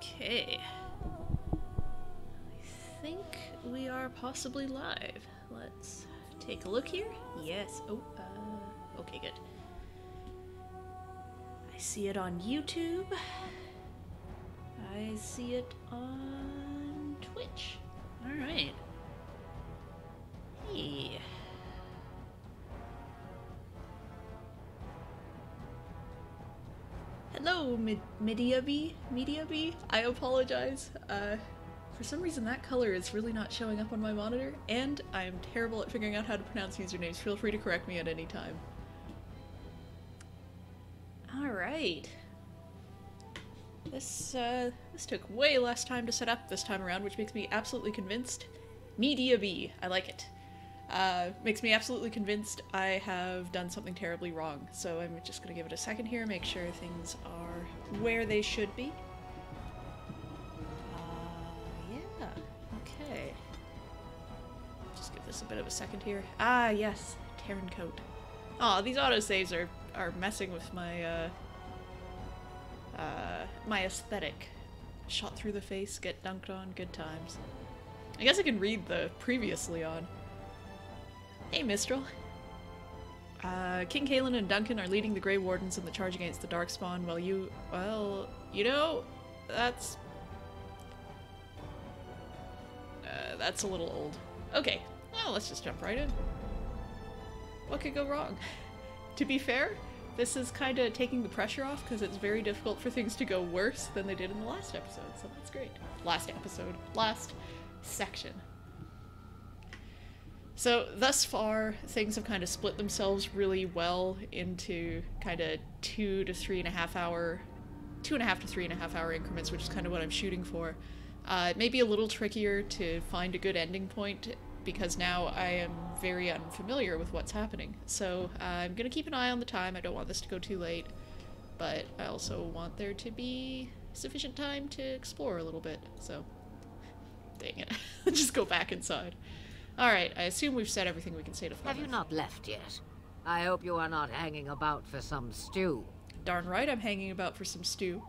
Okay. I think we are possibly live. Let's take a look here. Yes. Oh, okay, good. I see it on YouTube. I see it on Twitch. Alright. Hey. Hello, Mediaby? I apologize. For some reason that color is really not showing up on my monitor, and I'm terrible at figuring out how to pronounce usernames. Feel free to correct me at any time. Alright. This took way less time to set up this time around, which makes me absolutely convinced. Mediaby. I like it. Makes me absolutely convinced I have done something terribly wrong. So I'm just gonna give it a second here, make sure things are where they should be. Yeah, okay. Just give this a bit of a second here. Ah, yes, Terran coat. Aw, these autosaves are messing with my, my aesthetic. Shot through the face, get dunked on, good times. I guess I can read the previously on. Hey, Mistral. King Kalen and Duncan are leading the Grey Wardens in the charge against the Darkspawn, while well, you know, that's a little old. Okay, well, let's just jump right in. What could go wrong? To be fair, this is kind of taking the pressure off, because it's very difficult for things to go worse than they did in the last episode, so that's great. Last episode. Last section. So, thus far, things have kind of split themselves really well into kind of 2 to 3.5 hour increments, which is kind of what I'm shooting for. It may be a little trickier to find a good ending point, because now I am very unfamiliar with what's happening. So, I'm gonna keep an eye on the time. I don't want this to go too late, but I also want there to be sufficient time to explore a little bit, so... Dang it. Just go back inside. Alright, I assume we've said everything we can say to Flemeth. Have you not left yet? I hope you are not hanging about for some stew. Darn right I'm hanging about for some stew.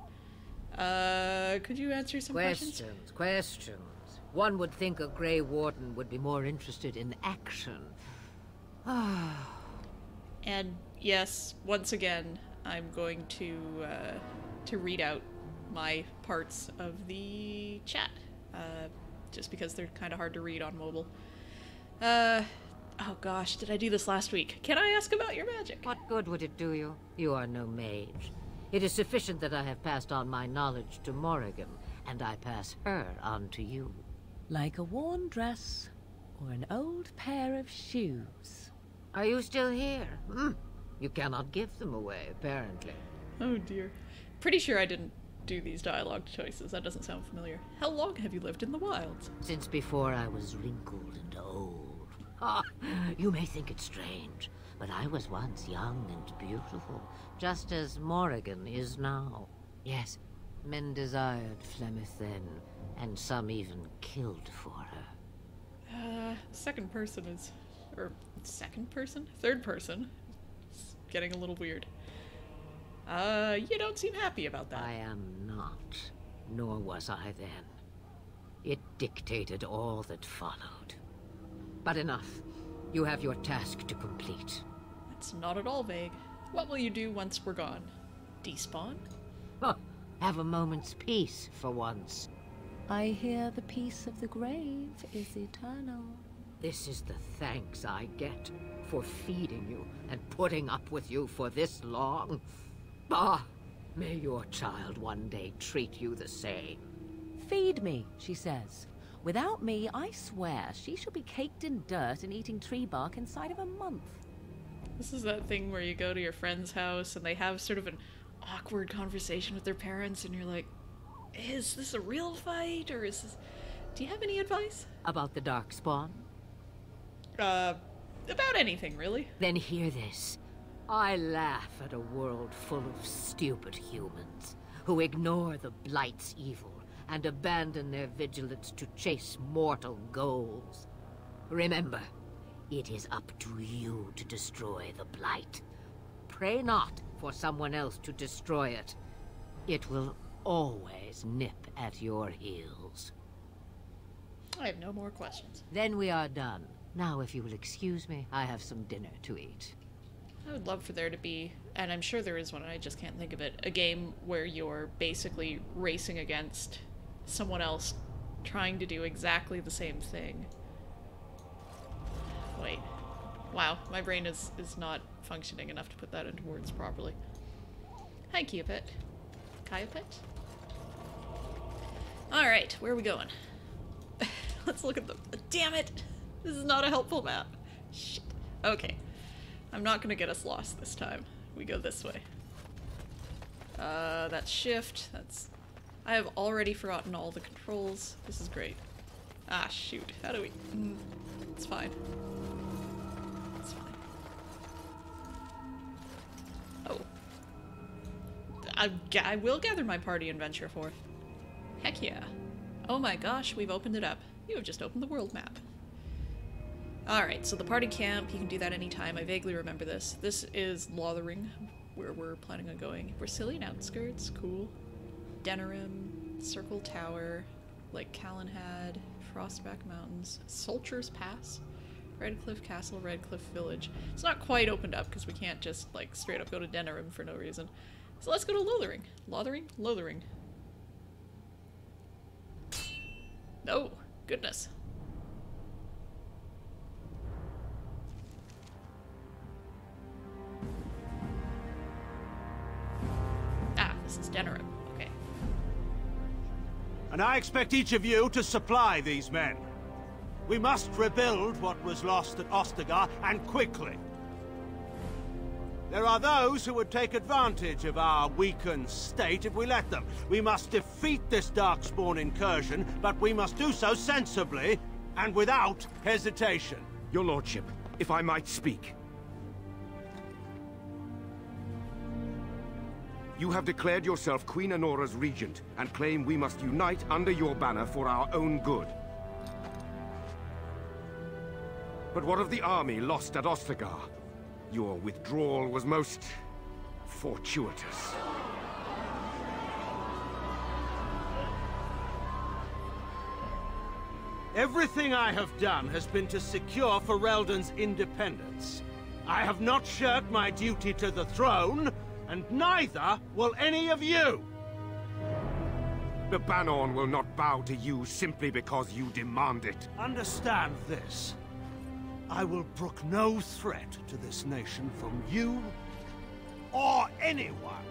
Could you answer some questions? Questions. One would think a Grey Warden would be more interested in action. And yes, once again, I'm going to read out my parts of the chat. Just because they're kind of hard to read on mobile. Oh gosh, did I do this last week? Can I ask about your magic? What good would it do you? You are no mage. It is sufficient that I have passed on my knowledge to Morrigan, and I pass her on to you. Like a worn dress, or an old pair of shoes. Are you still here? You cannot give them away, apparently. Oh dear. Pretty sure I didn't do these dialogue choices. That doesn't sound familiar. How long have you lived in the wilds? Since before I was wrinkled and old. You may think it strange, but I was once young and beautiful, just as Morrigan is now. Yes, men desired Flemeth then, and some even killed for her. Second person is... or second person? Third person. It's getting a little weird. You don't seem happy about that. I am not, nor was I then. It dictated all that followed. But enough. You have your task to complete. That's not at all vague. What will you do once we're gone? Despawn? Have a moment's peace for once. I hear the peace of the grave is eternal. This is the thanks I get for feeding you and putting up with you for this long. May your child one day treat you the same. Feed me, she says. Without me, I swear, she shall be caked in dirt and eating tree bark inside of a month. This is that thing where you go to your friend's house and they have sort of an awkward conversation with their parents and you're like, is this a real fight or is this... Do you have any advice? About the Darkspawn? About anything, really. Then hear this. I laugh at a world full of stupid humans who ignore the Blight's evil and abandon their vigilance to chase mortal goals. Remember, it is up to you to destroy the Blight. Pray not for someone else to destroy it. It will always nip at your heels. I have no more questions. Then we are done. Now, if you will excuse me, I have some dinner to eat. I would love for there to be, and I'm sure there is one, I just can't think of it, a game where you're basically racing against someone else trying to do exactly the same thing. Wait. Wow, my brain is not functioning enough to put that into words properly. Hi, Kiapet. Kiapet? Alright, where are we going? Let's look at the... Damn it! This is not a helpful map. Shit. Okay. I'm not gonna get us lost this time. We go this way. That's shift. That's... I have already forgotten all the controls. This is great. Ah, shoot. How do we... It's fine. It's fine. Oh. I will gather my party and venture forth. Heck yeah. Oh my gosh, we've opened it up. You have just opened the world map. Alright, so the party camp, you can do that anytime. I vaguely remember this. This is Lothering, where we're planning on going. Brazilian outskirts, cool. Denerim, Circle Tower, Lake Callanhad, Frostback Mountains, Soldiers Pass, Redcliffe Castle, Redcliffe Village. It's not quite opened up because we can't just like straight up go to Denerim for no reason. So let's go to Lothering. Lothering? Lothering. Oh, goodness. Ah, this is Denerim. Okay. And I expect each of you to supply these men. We must rebuild what was lost at Ostagar, and quickly. There are those who would take advantage of our weakened state if we let them. We must defeat this Darkspawn incursion, but we must do so sensibly and without hesitation. Your Lordship, if I might speak. You have declared yourself Queen Honora's regent, and claim we must unite under your banner for our own good. But what of the army lost at Ostagar? Your withdrawal was most... fortuitous. Everything I have done has been to secure Ferelden's independence. I have not shirked my duty to the throne, and neither will any of you! The Banon will not bow to you simply because you demand it. Understand this. I will brook no threat to this nation from you or anyone.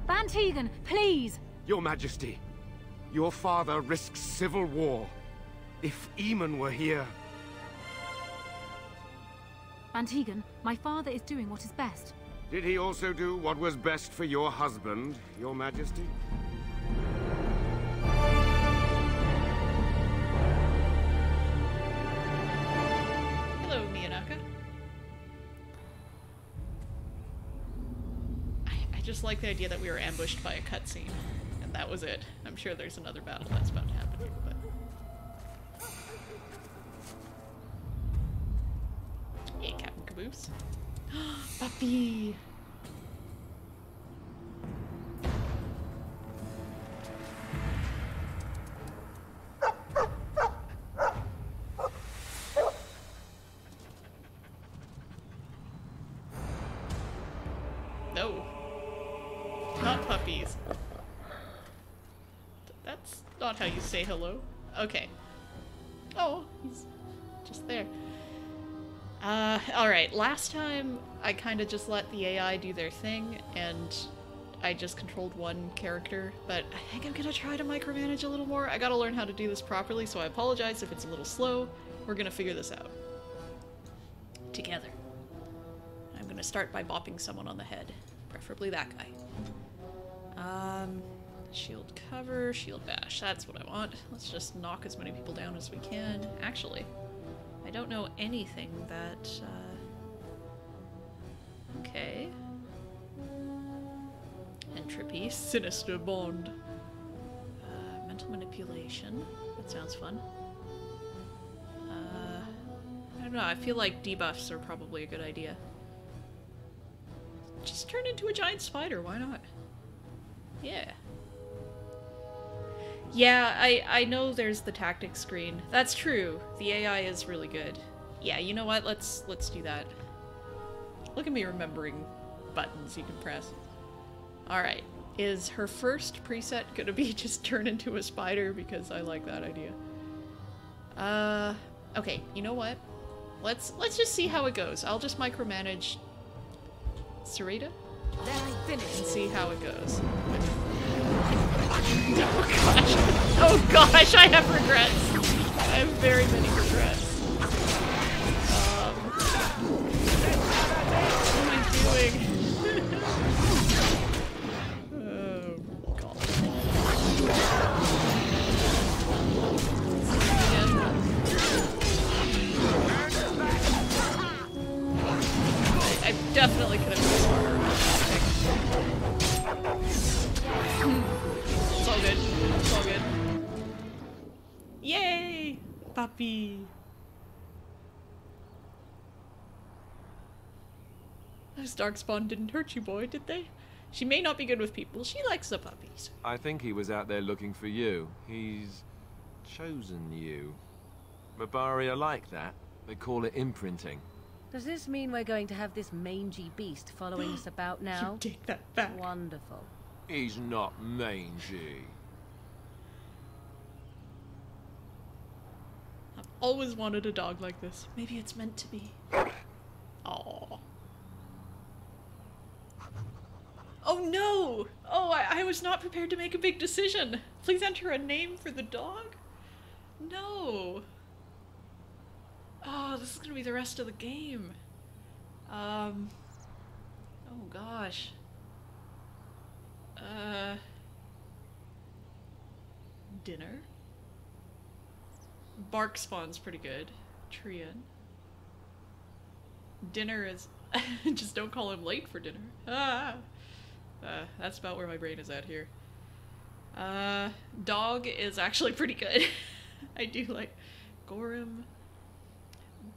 Van Tegan, please! Your Majesty, your father risks civil war. If Eamon were here... Van Tegan, my father is doing what is best. Did he also do what was best for your husband, Your Majesty? Hello, Miyanaka. I just like the idea that we were ambushed by a cutscene, and that was it. I'm sure there's another battle that's about to happen here, but... Hey, Captain Caboose. Puppy! No. Not puppies. That's not how you say hello. Okay. Oh, he's just there. Alright, last time I kind of just let the AI do their thing, and I just controlled one character, but I think I'm gonna try to micromanage a little more. I gotta learn how to do this properly, so I apologize if it's a little slow. We're gonna figure this out. Together. I'm gonna start by bopping someone on the head. Preferably that guy. Shield cover, shield bash. That's what I want. Let's just knock as many people down as we can. Actually, I don't know anything that, okay. Entropy, sinister bond. Mental manipulation. That sounds fun. don't know, I feel like debuffs are probably a good idea. Just turn into a giant spider, why not? Yeah. Yeah, I know there's the tactics screen. That's true. The AI is really good. Yeah, you know what? Let's do that. Look at me remembering buttons you can press. Alright. Is her first preset gonna be just turn into a spider? Because I like that idea. Okay, you know what? Let's just see how it goes. I'll just micromanage Sarita and see how it goes. Oh gosh, I have regrets. I have very many regrets. What am I doing? Oh god. I definitely could have been smarter about that. It's all good. It's all good. Yay! Puppy! Those darkspawn didn't hurt you, boy, did they? She may not be good with people. She likes the puppies. I think he was out there looking for you. He's chosen you. Mabari are like that. They call it imprinting. Does this mean we're going to have this mangy beast following us about now? You take that back. Wonderful. He's not mangy. I've always wanted a dog like this. Maybe it's meant to be. Aww. Oh no! Oh, I was not prepared to make a big decision. Please enter a name for the dog? No. Oh, this is gonna be the rest of the game. Oh gosh. Dinner? Bark spawn's pretty good. Trian. Dinner is... Just don't call him late for dinner. Ah! That's about where my brain is at here. Dog is actually pretty good. I do like Gorham.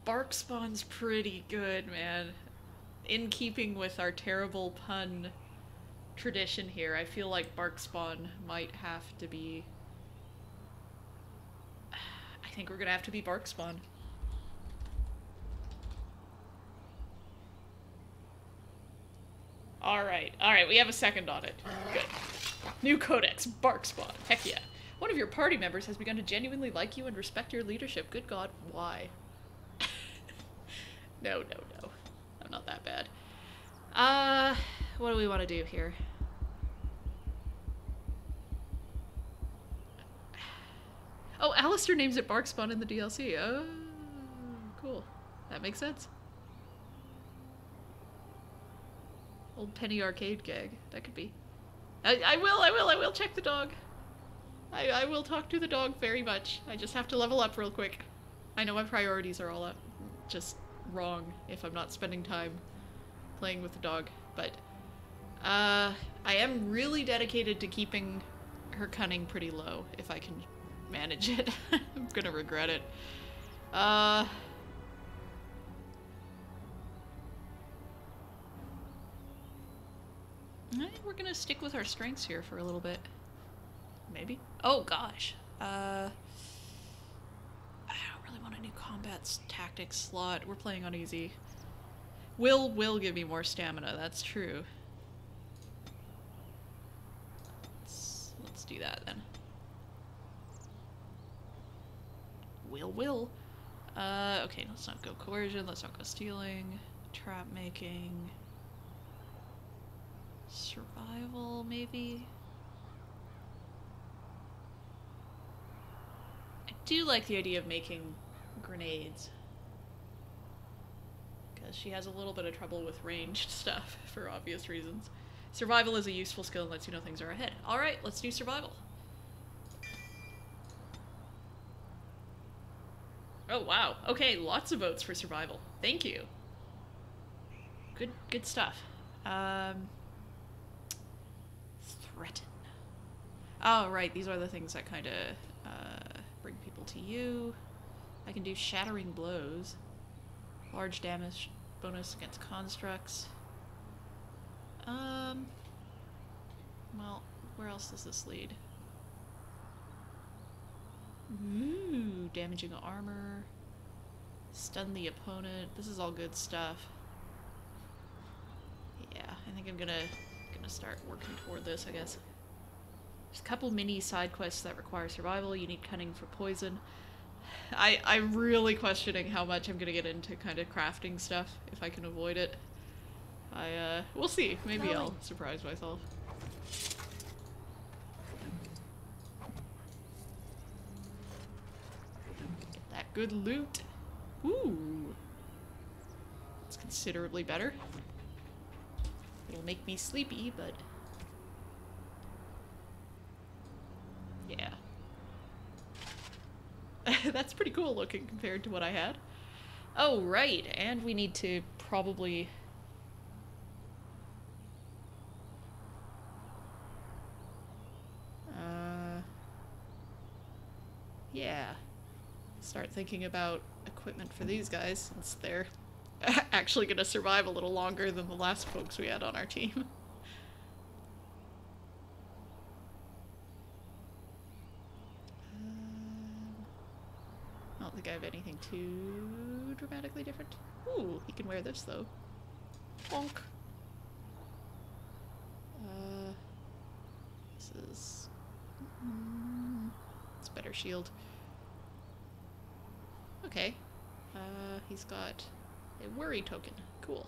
Bark spawn's pretty good, man. In keeping with our terrible pun tradition here, I feel like bark spawn might have to be... I think we're gonna have to be bark spawn. Alright, we have a second on it. Good. New codex, bark spawn. Heck yeah. One of your party members has begun to genuinely like you and respect your leadership. Good god, why? No. I'm not that bad. What do we want to do here? Oh, Alistair names it Barkspawn in the DLC. Oh, cool. That makes sense. Old penny arcade gag. That could be. I will check the dog. I will talk to the dog very much. I just have to level up real quick. I know my priorities are all up. Just wrong if I'm not spending time playing with the dog. But, I am really dedicated to keeping her cunning pretty low, if I can manage it. I'm gonna regret it. We're gonna stick with our strengths here for a little bit. Maybe. Oh gosh. I don't really want a new combat tactics slot. We're playing on easy. Will give me more stamina, that's true. Let's do that then. Will. Okay, let's not go coercion, let's not go stealing. Trap making. Survival, maybe? I do like the idea of making grenades. Because she has a little bit of trouble with ranged stuff, for obvious reasons. Survival is a useful skill and lets you know things are ahead. Alright, let's do survival. Oh wow, okay, lots of votes for survival. Thank you. Good stuff. Threaten. Oh, right, these are the things that kind of bring people to you. I can do shattering blows. Large damage bonus against constructs. Well, where else does this lead? Ooh, damaging armor. Stun the opponent. This is all good stuff. Yeah, I think I'm gonna start working toward this, I guess. There's a couple mini side quests that require survival. You need cunning for poison. I'm really questioning how much I'm gonna get into kind of crafting stuff, if I can avoid it. We'll see. Maybe I'll surprise myself. Get that good loot. Ooh. It's considerably better. It'll make me sleepy, but... yeah. That's pretty cool looking compared to what I had. Oh, right, and we need to probably... yeah. Start thinking about equipment for these guys, since they're actually gonna survive a little longer than the last folks we had on our team. I don't think I have anything too dramatically different. Ooh, he can wear this though. Bonk. This is... it's a better shield. Okay. He's got a worry token. Cool.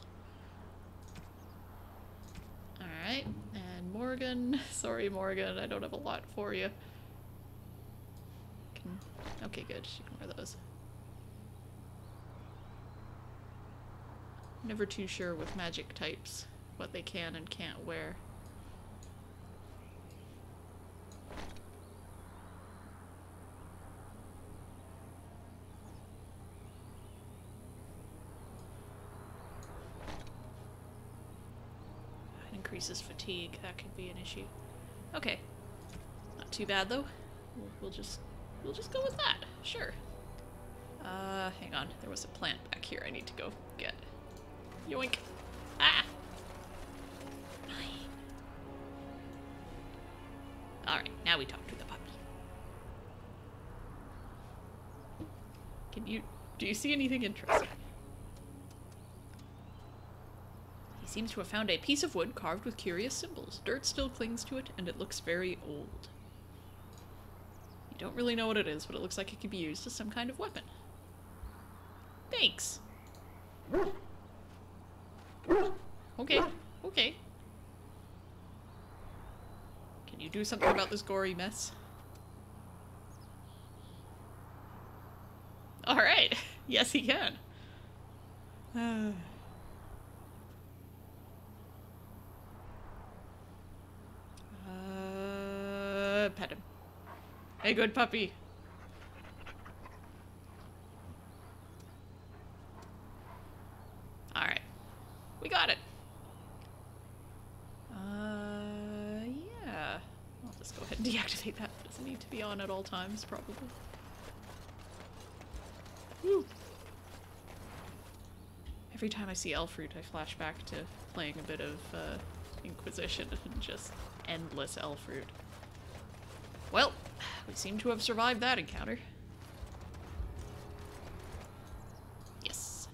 Alright, and Morgan. Sorry, Morgan, I don't have a lot for you. Okay, good. She can wear those. Never too sure with magic types what they can and can't wear. It increases fatigue. That could be an issue. Okay. Not too bad though. We'll just go with that. Sure. Hang on. There was a plant back here I need to go get. Yoink. Ah! Alright, now we talk to the puppy. Do you see anything interesting? He seems to have found a piece of wood carved with curious symbols. Dirt still clings to it, and it looks very old. You don't really know what it is, but it looks like it could be used as some kind of weapon. Thanks. Okay, okay. Can you do something about this gory mess? Alright, yes he can. Pet him. Hey, good puppy. Alright. We got it. Yeah. I'll just go ahead and deactivate that. It doesn't need to be on at all times, probably. Woo. Every time I see Elfruit, I flash back to playing a bit of Inquisition and just endless Elfruit. Well, we seem to have survived that encounter. Yes.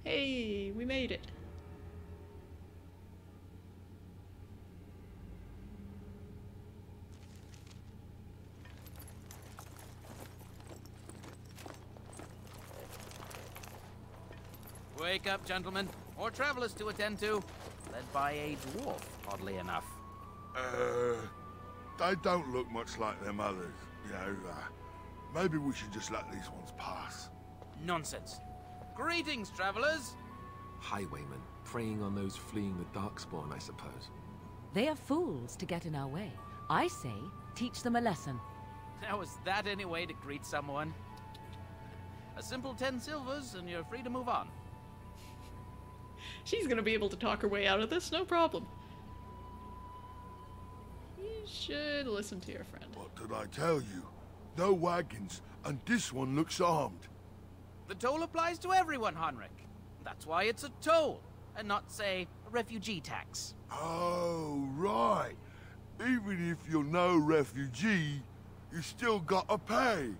Hey, we made it. Wake up, gentlemen. More travelers to attend to. Led by a dwarf, oddly enough. They don't look much like them others, you know. Maybe we should just let these ones pass. Nonsense. Greetings, travelers. Highwaymen, preying on those fleeing the Darkspawn, I suppose. They are fools to get in our way. I say, teach them a lesson. How is that any way to greet someone? A simple 10 silvers and you're free to move on. She's gonna be able to talk her way out of this, no problem. You should listen to your friend. What did I tell you? No wagons, and this one looks armed. The toll applies to everyone, Heinrich. That's why it's a toll, and not, say, a refugee tax. Oh, right. Even if you're no refugee, you still gotta pay.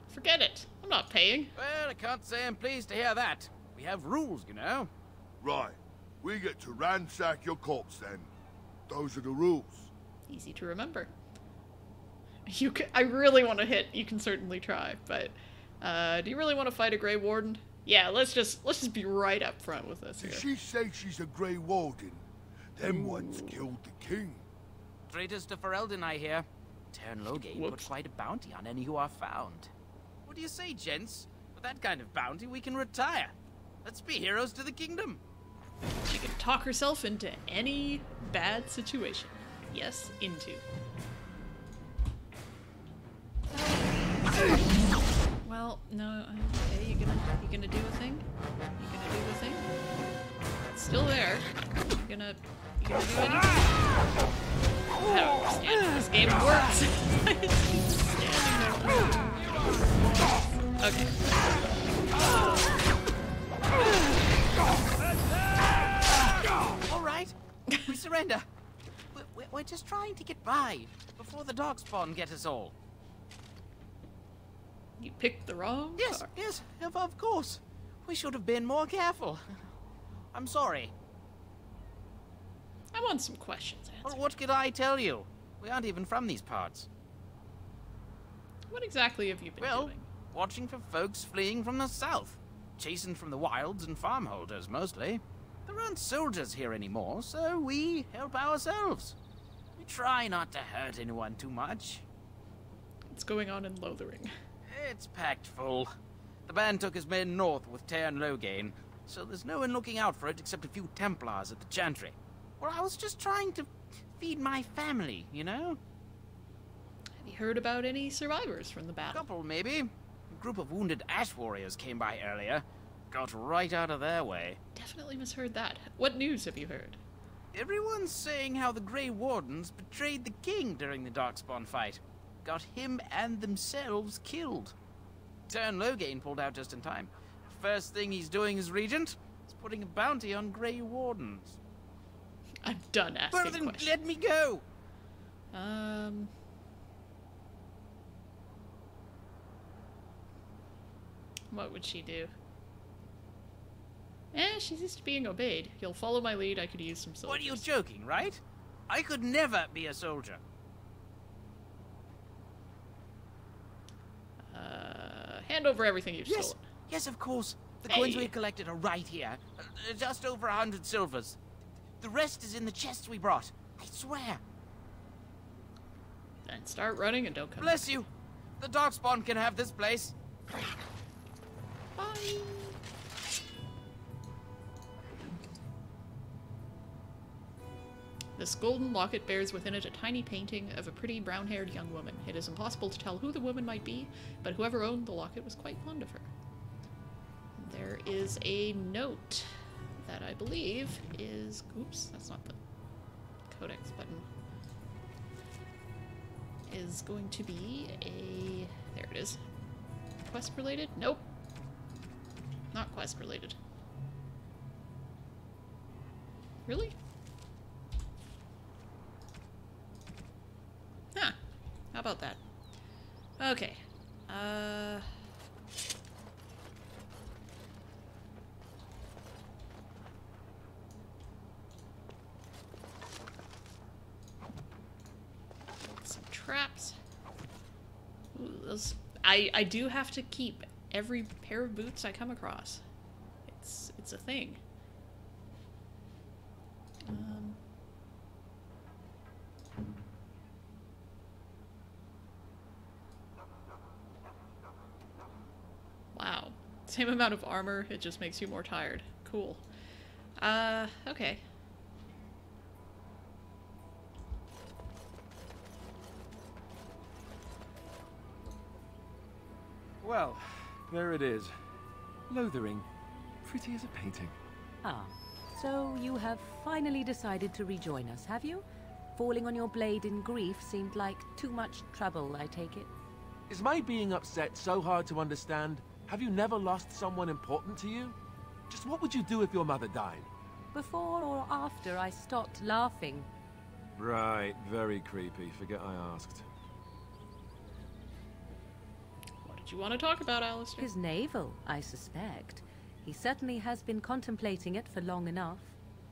Forget it. I'm not paying. Well, I can't say I'm pleased to hear that. We have rules, you know. Right. We get to ransack your corpse then. Those are the rules. Easy to remember. I really want to hit. You can certainly try, but do you really want to fight a Grey Warden? Yeah, let's just be right up front with this here. Did she say she's a Grey Warden? Them ones killed the king. Traitors to Ferelden, I hear. Tern Loghain put quite a bounty on any who are found. What do you say, gents? With that kind of bounty, we can retire. Let's be heroes to the kingdom. She can talk herself into any bad situation. Yes, into. Well, no. Okay, you gonna do a thing? You gonna do the thing? It's still there. You gonna do anything? I don't understand how this game works. Okay. All right, we surrender. We're just trying to get by before the Darkspawn get us all. You picked the wrong car. Yes, of course. We should have been more careful. I'm sorry. I want some questions answered. Well, what could I tell you? We aren't even from these parts. What exactly have you been doing? Watching for folks fleeing from the south. Chasing from the wilds and farmholders, mostly. There aren't soldiers here anymore, so we help ourselves. We try not to hurt anyone too much. What's going on in Lothering? It's packed full. The band took his men north with Tern Loghain, so there's no one looking out for it except a few Templars at the Chantry. Well, I was just trying to feed my family, you know? Have you heard about any survivors from the battle? A couple, maybe. A group of wounded ash warriors came by earlier. Got right out of their way. Definitely misheard that. What news have you heard? Everyone's saying how the Grey Wardens betrayed the king during the Darkspawn fight. Got him and themselves killed. Tern Loghain pulled out just in time. First thing he's doing as regent is putting a bounty on Grey Wardens. I'm done asking Well, then questions. let me go! What would she do? She's used to being obeyed. You'll follow my lead, I could use some soldiers. What are you joking, right? I could never be a soldier. Hand over everything you've stolen. Yes, of course. The coins we collected are right here. Just over 100 silvers. The rest is in the chests we brought. I swear. Then start running and don't come Bless back. you. The Darkspawn can have this place. Bye. This golden locket bears within it a tiny painting of a pretty brown-haired young woman. It is impossible to tell who the woman might be, but whoever owned the locket was quite fond of her. There is a note that I believe is... Oops, that's not the codex button. Is going to be a... There it is. Quest-related? Nope. Not quest-related. Really? Huh. How about that? Okay. Some traps. Ooh, those... I do have to keep every pair of boots I come across. It's a thing. Wow. Same amount of armor, it just makes you more tired. Cool. Okay. Well, there it is. Lothering. Pretty as a painting. Ah, so you have finally decided to rejoin us, have you? Falling on your blade in grief seemed like too much trouble, I take it. Is my being upset so hard to understand? Have you never lost someone important to you? Just what would you do if your mother died? Before or after I stopped laughing. Right, very creepy. Forget I asked. What did you want to talk about, Alistair? His navel, I suspect. He certainly has been contemplating it for long enough.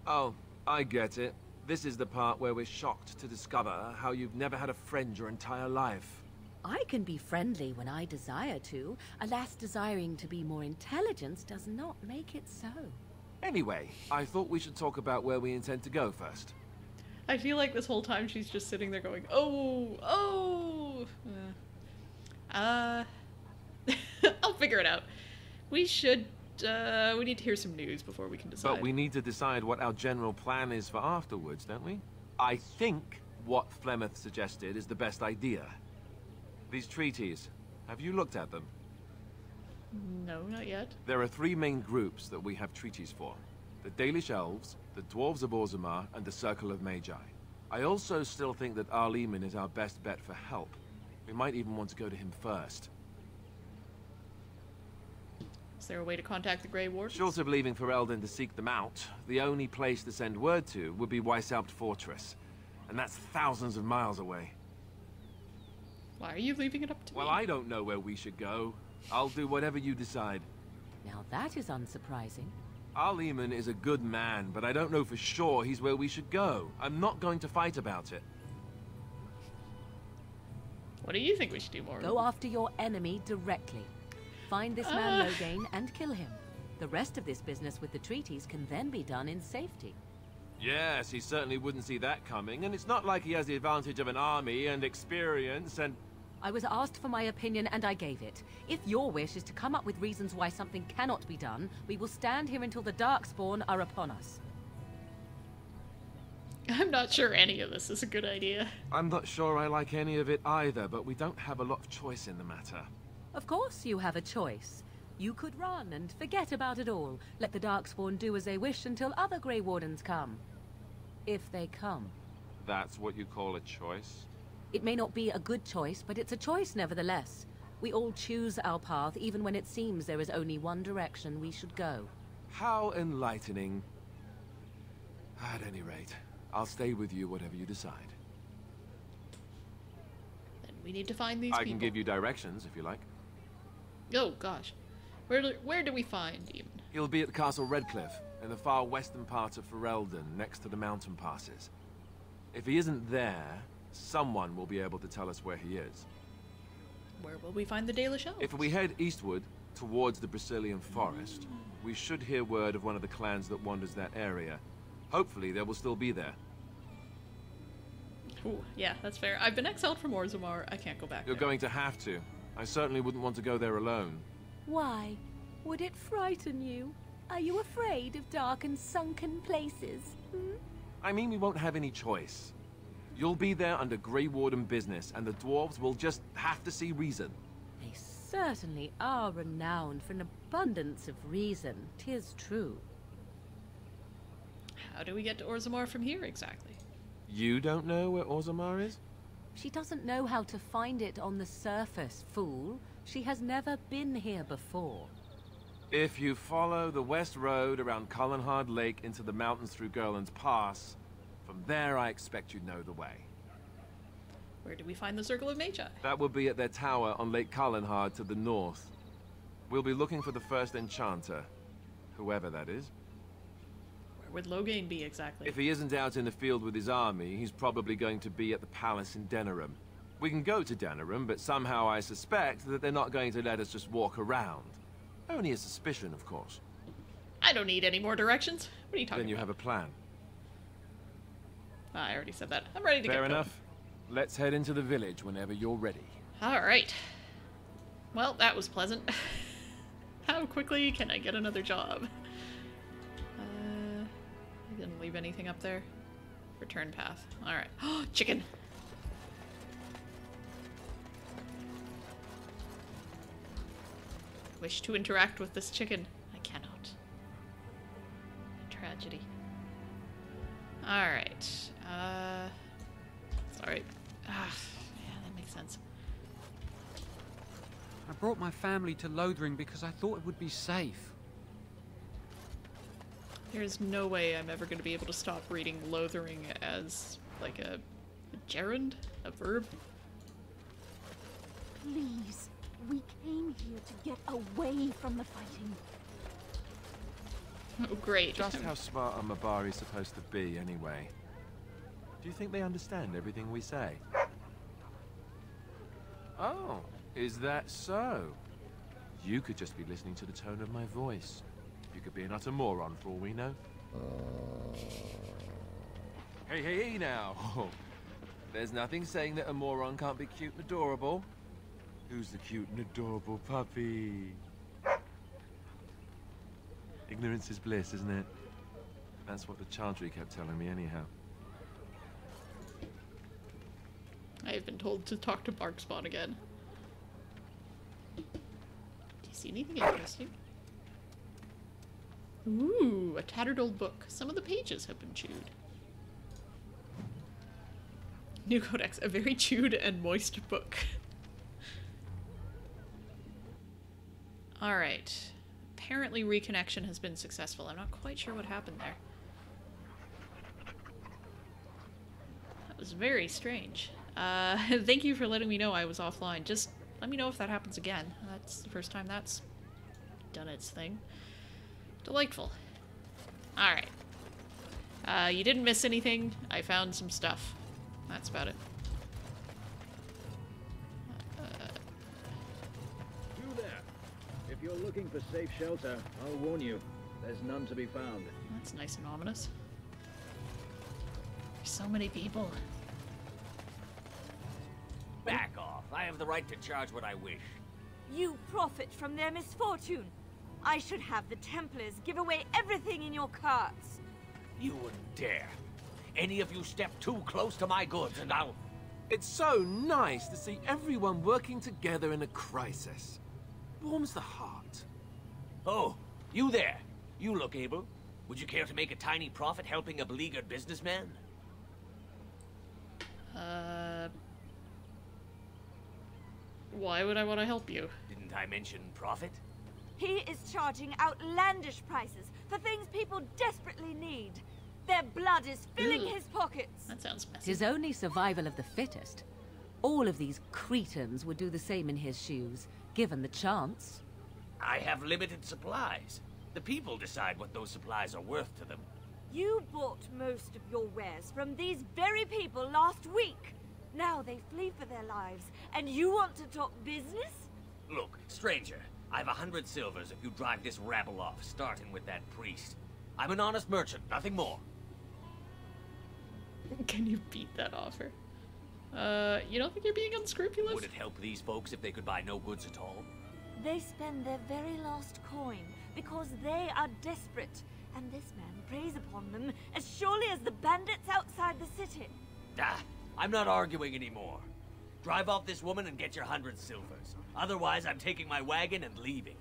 Oh, I get it. This is the part where we're shocked to discover how you've never had a friend your entire life. I can be friendly when I desire to. Alas, desiring to be more intelligent does not make it so. Anyway, I thought we should talk about where we intend to go first. I feel like this whole time she's just sitting there going, oh, oh. I'll figure it out. We should, we need to hear some news before we can decide. But we need to decide what our general plan is for afterwards, don't we? I think what Flemeth suggested is the best idea. These treaties, have you looked at them? No, not yet. There are 3 main groups that we have treaties for. The Dalish Elves, the Dwarves of Orzammar, and the Circle of Magi. I also still think that Arleman is our best bet for help. We might even want to go to him first. Is there a way to contact the Grey Wardens? Short of leaving Ferelden to seek them out, the only place to send word to would be Weishaupt Fortress. And that's thousands of miles away. Why are you leaving it up to me? Well, I don't know where we should go. I'll do whatever you decide. Now that is unsurprising. Arleman is a good man, but I don't know for sure he's where we should go. I'm not going to fight about it. What do you think we should do, Morgan? Go after your enemy directly. Find this man Loghain and kill him. The rest of this business with the treaties can then be done in safety. Yes, he certainly wouldn't see that coming, and it's not like he has the advantage of an army and experience and... I was asked for my opinion and I gave it. If your wish is to come up with reasons why something cannot be done, we will stand here until the Darkspawn are upon us. I'm not sure any of this is a good idea. I'm not sure I like any of it either, but we don't have a lot of choice in the matter. Of course you have a choice. You could run and forget about it all. Let the Darkspawn do as they wish until other Grey Wardens come. If they come. That's what you call a choice? It may not be a good choice, but it's a choice nevertheless. We all choose our path, even when it seems there is only one direction we should go. How enlightening. At any rate, I'll stay with you whatever you decide. Then we need to find these people. I can give you directions if you like. Oh, gosh. Where do we find him? He'll be at Castle Redcliffe, in the far western part of Ferelden, next to the mountain passes. If he isn't there, someone will be able to tell us where he is. Where will we find the Dalish Elves? If we head eastward, towards the Brazilian forest, we should hear word of one of the clans that wanders that area. Hopefully they will still be there. Ooh, yeah, that's fair. I've been exiled from Orzammar. I can't go back You're there. going to have to. I certainly wouldn't want to go there alone. Why? Would it frighten you? Are you afraid of dark and sunken places? I mean, we won't have any choice. You'll be there under Grey Warden business, and the dwarves will just have to see reason. They certainly are renowned for an abundance of reason, 'tis true. How do we get to Orzammar from here, exactly? You don't know where Orzammar is? She doesn't know how to find it on the surface, fool. She has never been here before. If you follow the west road around Cullenhard Lake into the mountains through Gerland's Pass, from there I expect you'd know the way. Where do we find the Circle of Magi? That will be at their tower on Lake Cullenhard to the north. We'll be looking for the first enchanter, whoever that is. Where would Loghain be, exactly? If he isn't out in the field with his army, he's probably going to be at the palace in Denerim. We can go to Denerim, but somehow I suspect that they're not going to let us just walk around. Only a suspicion, of course. I don't need any more directions. What are you talking Then you about? have a plan. I already said that. I'm ready to Fair get enough. Let's head into the village whenever you're ready. All right. Well, that was pleasant. How quickly can I get another job? I didn't leave anything up there. Return path. All right. Oh, chicken. Wish to interact with this chicken. I cannot. Tragedy. Alright. Alright. Ah, yeah, that makes sense. I brought my family to Lothering because I thought it would be safe. There's no way I'm ever going to be able to stop reading Lothering as, like, a gerund? A verb? Please, we came here to get away from the fighting. Oh, great. Just how smart are Mabari supposed to be, anyway? Do you think they understand everything we say? Oh, is that so? You could just be listening to the tone of my voice. You could be an utter moron for all we know. Hey, hey, hey now! There's nothing saying that a moron can't be cute and adorable. Who's the cute and adorable puppy? Ignorance is bliss, isn't it? That's what the Chantry kept telling me anyhow. I have been told to talk to Barkspawn again. Do you see anything interesting? Ooh, a tattered old book. Some of the pages have been chewed. New Codex, a very chewed and moist book. Alright. Apparently reconnection has been successful. I'm not quite sure what happened there. That was very strange. Thank you for letting me know I was offline. Just let me know if that happens again. That's the first time that's done its thing. Delightful. Alright. You didn't miss anything. I found some stuff. That's about it. You there. If you're looking for safe shelter, I'll warn you. There's none to be found. That's nice and ominous. There's so many people. Back off. I have the right to charge what I wish. You profit from their misfortune. I should have the Templars give away everything in your carts. You wouldn't dare. Any of you step too close to my goods and I'll... It's so nice to see everyone working together in a crisis. Warms the heart. Oh, you there. You look able. Would you care to make a tiny profit helping a beleaguered businessman? Why would I want to help you? Didn't I mention profit? He is charging outlandish prices for things people desperately need. Their blood is filling his pockets. That sounds messy. Tis only survival of the fittest. All of these cretins would do the same in his shoes, given the chance. I have limited supplies. The people decide what those supplies are worth to them. You bought most of your wares from these very people last week. Now they flee for their lives, and you want to talk business? Look, stranger, I've 100 silvers if you drive this rabble off, starting with that priest. I'm an honest merchant, nothing more. Can you beat that offer? You don't think you're being unscrupulous? Would it help these folks if they could buy no goods at all? They spend their very last coin because they are desperate, and this man preys upon them as surely as the bandits outside the city. Ah, I'm not arguing anymore. Drive off this woman and get your 100 silvers. Otherwise, I'm taking my wagon and leaving.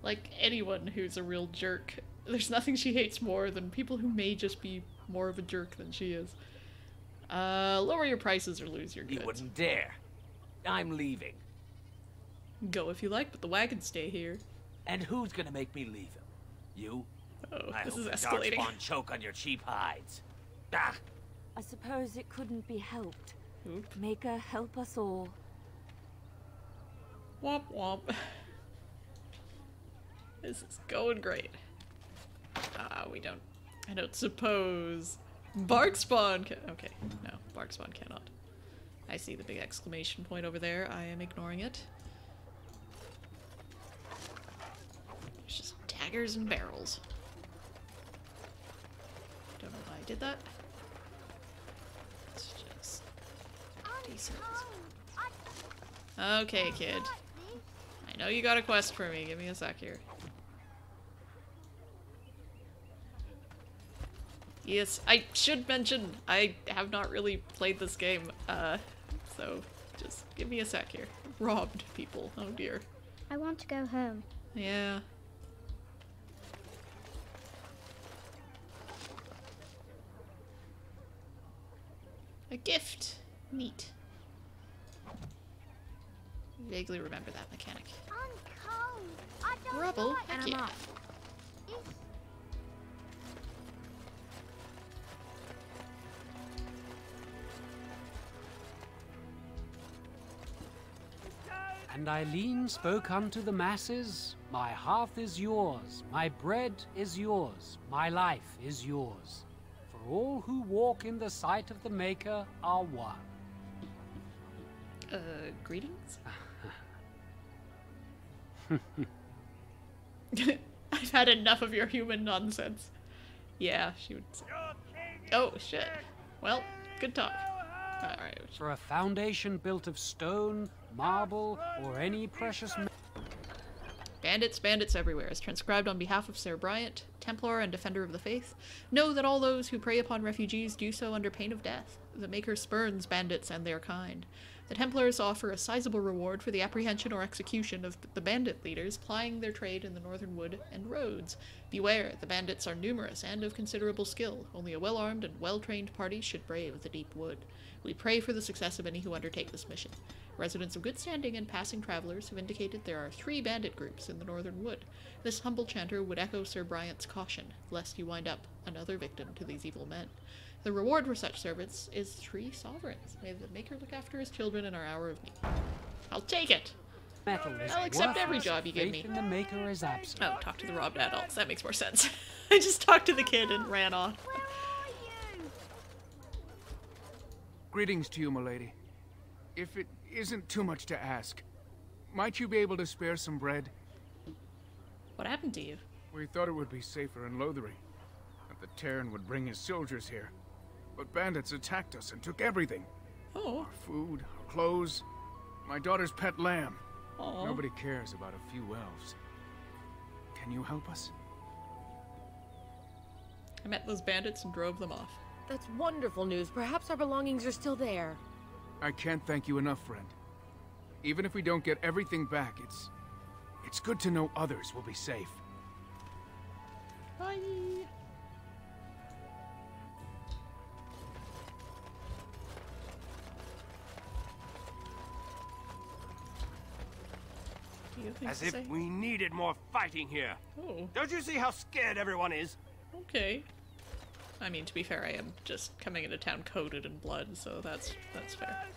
Like anyone who's a real jerk, there's nothing she hates more than people who may just be more of a jerk than she is. Lower your prices or lose your goods. You wouldn't dare. I'm leaving. Go if you like, but the wagons stay here. And who's gonna make me leave him? You? Oh, I this hope is the escalating. Darkspawn choke on your cheap hides. Ah! I suppose it couldn't be helped. Oop. Maker help us all. Womp womp. This is going great. I don't suppose Barkspawn can. Okay, no, Barkspawn cannot. I see the big exclamation point over there. I am ignoring it. There's just daggers and barrels. Don't know why I did that. It's just decent. Okay, kid. I know you got a quest for me. Give me a sec here. Yes, I should mention I have not really played this game, so just give me a sec here. Robbed people, oh dear. I want to go home. Yeah. A gift. Neat. Vaguely remember that mechanic. I'm cold. I don't Rubble, like heck it. yeah. And Eileen spoke unto the masses, my hearth is yours, my bread is yours, my life is yours. For all who walk in the sight of the Maker are one. Greetings? I've had enough of your human nonsense. Yeah, she would say. Oh, shit. Well, good talk. Alright. For a foundation built of stone, marble, or any precious Bandits, bandits everywhere, as transcribed on behalf of Sir Bryant, Templar and Defender of the Faith. Know that all those who prey upon refugees do so under pain of death. The Maker spurns bandits and their kind. The Templars offer a sizable reward for the apprehension or execution of the bandit leaders plying their trade in the northern wood and roads. Beware, the bandits are numerous and of considerable skill. Only a well-armed and well-trained party should brave the deep wood. We pray for the success of any who undertake this mission. Residents of good standing and passing travelers have indicated there are 3 bandit groups in the northern wood. This humble chanter would echo Sir Bryant's caution, lest you wind up another victim to these evil men. The reward for such service is 3 sovereigns. May the Maker look after his children in our hour of need. I'll take it! I'll accept every job you give me. Faith in the Maker is absent. Oh, talk to the robbed adults. That makes more sense. I just talked to the kid and ran on. Greetings to you, milady. If it isn't too much to ask, might you be able to spare some bread? What happened to you? We thought it would be safer in Lothering, that the Terran would bring his soldiers here. But bandits attacked us and took everything. Oh. Our food, our clothes, my daughter's pet lamb. Aww. Nobody cares about a few elves. Can you help us? I met those bandits and drove them off. That's wonderful news. Perhaps our belongings are still there. I can't thank you enough, friend. Even if we don't get everything back, it's good to know others will be safe. Bye. As if we needed more fighting here. Oh. Don't you see how scared everyone is? Okay. I mean, to be fair, I am just coming into town coated in blood, so that's fair.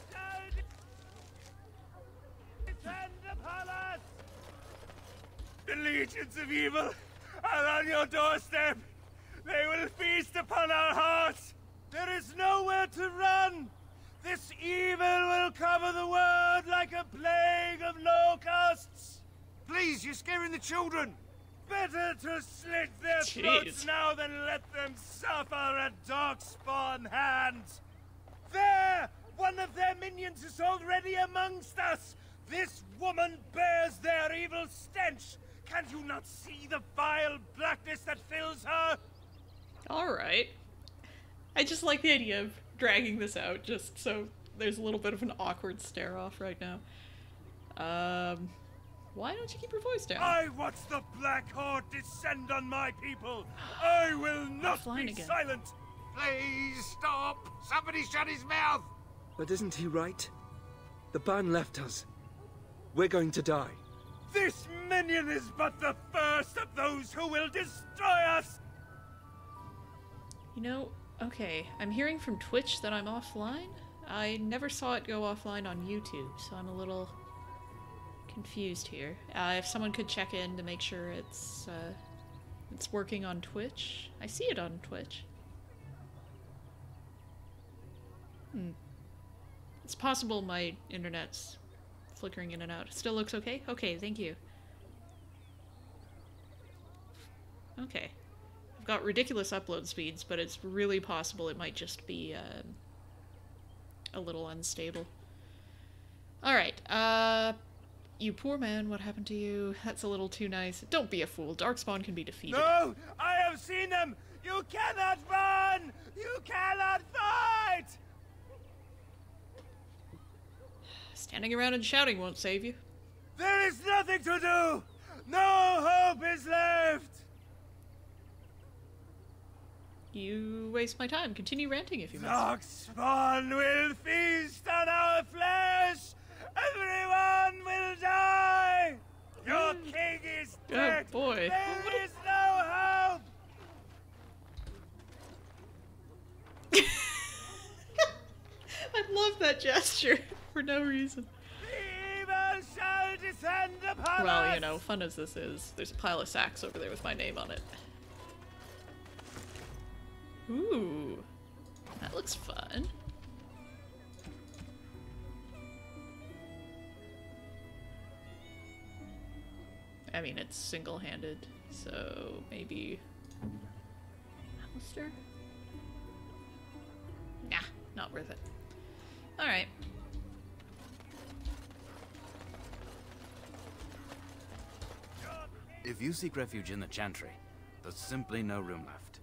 The legions of evil are on your doorstep. They will feast upon our hearts. There is nowhere to run. This evil will cover the world like a plague of locusts. Please, you're scaring the children. Better to slit their throats now than let them suffer at Darkspawn hands. There! One of their minions is already amongst us. This woman bears their evil stench. Can you not see the vile blackness that fills her? Alright. I just like the idea of dragging this out, just so there's a little bit of an awkward stare-off right now. Why don't you keep your voice down? I watch the Black Horde descend on my people. I will not be silent. Please stop! Somebody shut his mouth! But isn't he right? The ban left us. We're going to die. This minion is but the first of those who will destroy us! You know, okay, I'm hearing from Twitch that I'm offline. I never saw it go offline on YouTube, so I'm a little confused here. If someone could check in to make sure it's working on Twitch. I see it on Twitch. It's possible my internet's flickering in and out. Still looks okay? Okay, thank you. Okay. I've got ridiculous upload speeds, but it's really possible it might just be a little unstable. Alright, you poor man, what happened to you? That's a little too nice. Don't be a fool. Darkspawn can be defeated. No! I have seen them! You cannot run! You cannot fight! Standing around and shouting won't save you. There is nothing to do! No hope is left! You waste my time. Continue ranting if you must. Darkspawn will feast on our flesh! Everyone will die! Your king is dead! Oh boy. There is no hope! I love that gesture for no reason. Evil shall descend upon Well, us! you know, fun as this is, there's a pile of sacks over there with my name on it. Ooh, that looks fun. I mean, it's single-handed, so maybe Alistair? Nah, not worth it. Alright. If you seek refuge in the Chantry, there's simply no room left.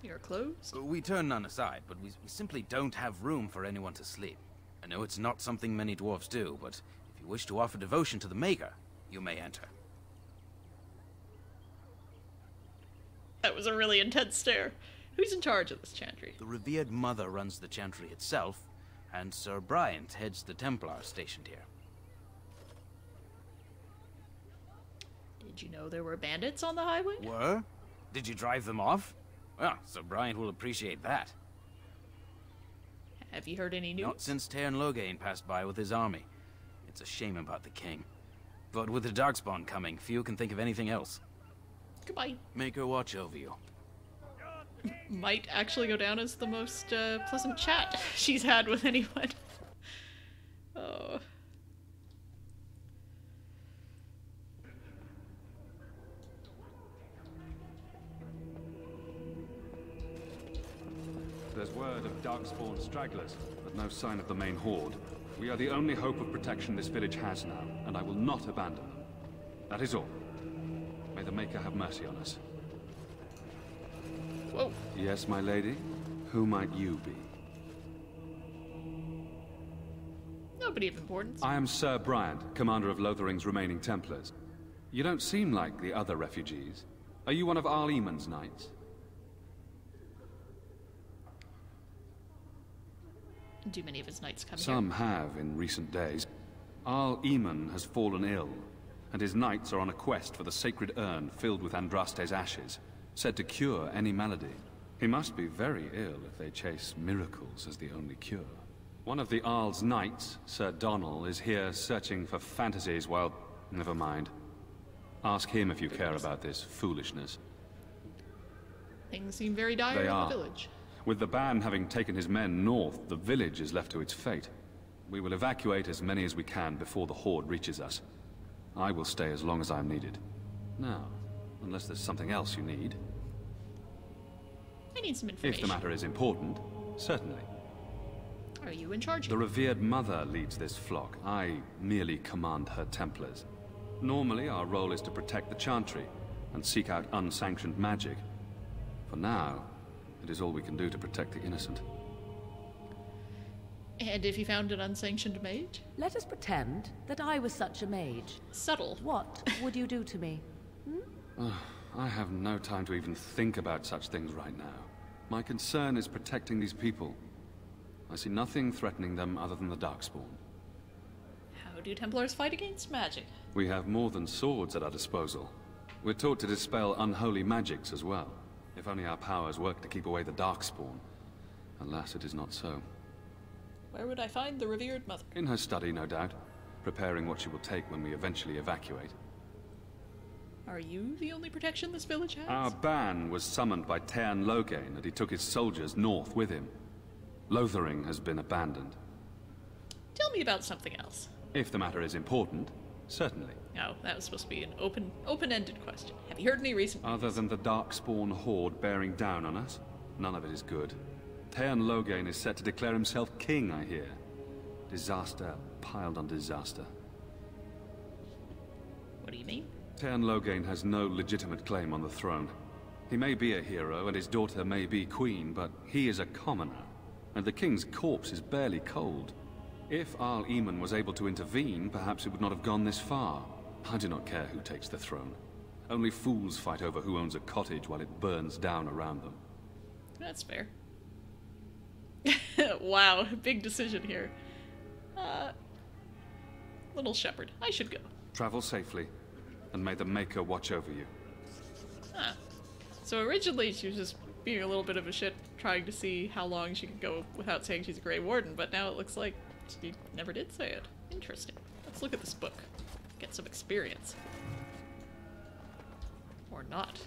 Your clothes? We turn none aside, but we simply don't have room for anyone to sleep. I know it's not something many dwarves do, but if you wish to offer devotion to the Maker, you may enter. That was a really intense stare. Who's in charge of this chantry? The revered mother runs the Chantry itself, and Sir Bryant heads the Templars stationed here. Did you know there were bandits on the highway? Were? Did you drive them off? Well, Sir Bryant will appreciate that. Have you heard any news? Not since Tairn Loghain passed by with his army. It's a shame about the king. But with the Darkspawn coming, few can think of anything else. Goodbye. Maker watch over you. Might actually go down as the most pleasant chat she's had with anyone. Oh. There's word of Darkspawn stragglers, but no sign of the main horde. We are the only hope of protection this village has now, and I will not abandon them. That is all. May the Maker have mercy on us. Whoa. Yes, my lady? Who might you be? Nobody of importance. I am Sir Bryant, commander of Lothering's remaining Templars. You don't seem like the other refugees. Are you one of Arl Eamon's knights? Do many of his knights come Some here? have in recent days. Arl Eamon has fallen ill, and his knights are on a quest for the sacred urn filled with Andraste's ashes, said to cure any malady. He must be very ill if they chase miracles as the only cure. One of the Arl's knights, Sir Donnell, is here searching for fantasies while... Never mind. Ask him if you care about this foolishness. Things seem very dire They in are. the village. With the ban having taken his men north, the village is left to its fate. We will evacuate as many as we can before the horde reaches us. I will stay as long as I am needed. Now, unless there's something else you need. I need some information. If the matter is important, certainly. Are you in charge? The revered mother leads this flock. I merely command her Templars. Normally, our role is to protect the Chantry and seek out unsanctioned magic. For now, it is all we can do to protect the innocent. And if you found an unsanctioned mage? Let us pretend that I was such a mage. Subtle. What would you do to me? I have no time to even think about such things right now. My concern is protecting these people. I see nothing threatening them other than the Darkspawn. How do Templars fight against magic? We have more than swords at our disposal. We're taught to dispel unholy magics as well. If only our powers work to keep away the Darkspawn. Alas, it is not so. Where would I find the revered mother? In her study, no doubt. Preparing what she will take when we eventually evacuate. Are you the only protection this village has? Our ban was summoned by Tairn Loghain, and he took his soldiers north with him. Lothering has been abandoned. Tell me about something else. If the matter is important, certainly. No, that was supposed to be an open-ended question. Have you heard any recent news? Other than the Darkspawn horde bearing down on us, none of it is good. Tairn Loghain is set to declare himself king, I hear. Disaster piled on disaster. What do you mean? Tairn Loghain has no legitimate claim on the throne. He may be a hero, and his daughter may be queen, but he is a commoner, and the king's corpse is barely cold. If Arl Eamon was able to intervene, perhaps it would not have gone this far. I do not care who takes the throne. Only fools fight over who owns a cottage while it burns down around them. That's fair. Wow, big decision here. Little shepherd, I should go. Travel safely, and may the Maker watch over you. Ah. So originally she was just being a little bit of a shit, trying to see how long she could go without saying she's a Grey Warden, but now it looks like she never did say it. Interesting. Let's look at this book. Get some experience. Or not.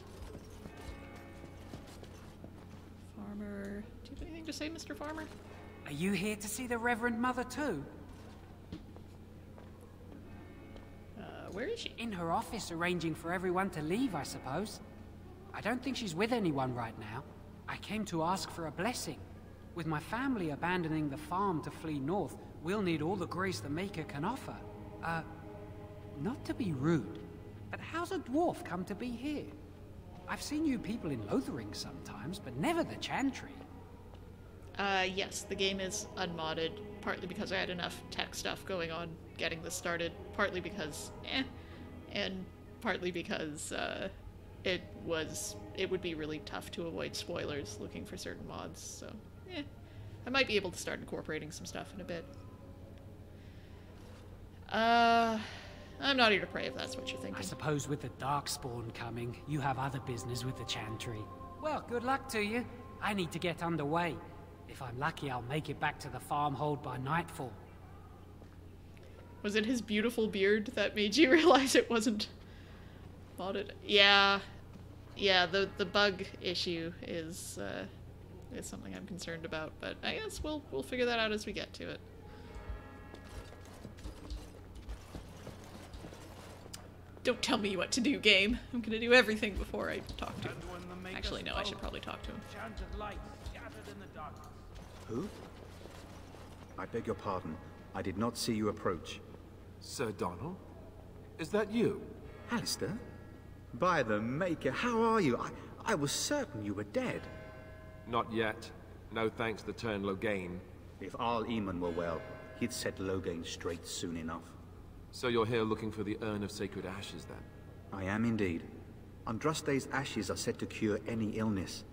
Farmer... Do you have anything to say, Mr. Farmer? Are you here to see the Reverend Mother too? Where is she? In her office, arranging for everyone to leave, I suppose. I don't think she's with anyone right now. I came to ask for a blessing. With my family abandoning the farm to flee north, we'll need all the grace the Maker can offer. Not to be rude, but how's a dwarf come to be here? I've seen you people in Lothering sometimes, but never the Chantry. Yes, the game is unmodded, partly because I had enough tech stuff going on getting this started, partly because, and partly because, it would be really tough to avoid spoilers looking for certain mods, so, I might be able to start incorporating some stuff in a bit. I'm not here to pray if that's what you're thinking. I suppose with the Darkspawn coming, you have other business with the Chantry. Well, good luck to you. I need to get underway. If I'm lucky, I'll make it back to the farmhold by nightfall. Was it his beautiful beard that made you realize it wasn't modded? Yeah. Yeah, the bug issue is something I'm concerned about, but I guess we'll figure that out as we get to it. Don't tell me what to do, game. I'm gonna do everything before I talk to him. Actually, no, I should probably talk to him. Who? I beg your pardon. I did not see you approach. Sir Donald? Is that you? Alistair? By the Maker, how are you? I was certain you were dead. Not yet. No thanks to turn Loghain. If Arl Eamon were well, he'd set Loghain straight soon enough. So you're here looking for the Urn of Sacred Ashes, then? I am indeed. Andraste's ashes are said to cure any illness.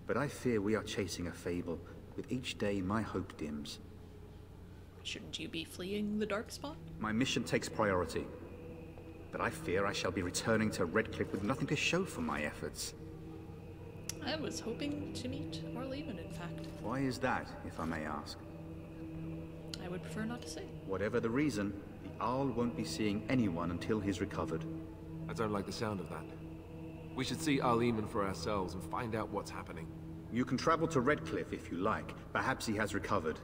But I fear we are chasing a fable. With each day, my hope dims. Shouldn't you be fleeing the Darkspawn? My mission takes priority. But I fear I shall be returning to Redcliffe with nothing to show for my efforts. I was hoping to meet Arl Eamon, in fact. Why is that, if I may ask? I would prefer not to say. Whatever the reason, the Arl won't be seeing anyone until he's recovered. I don't like the sound of that. We should see Arl Eamon for ourselves and find out what's happening. You can travel to Redcliffe if you like. Perhaps he has recovered.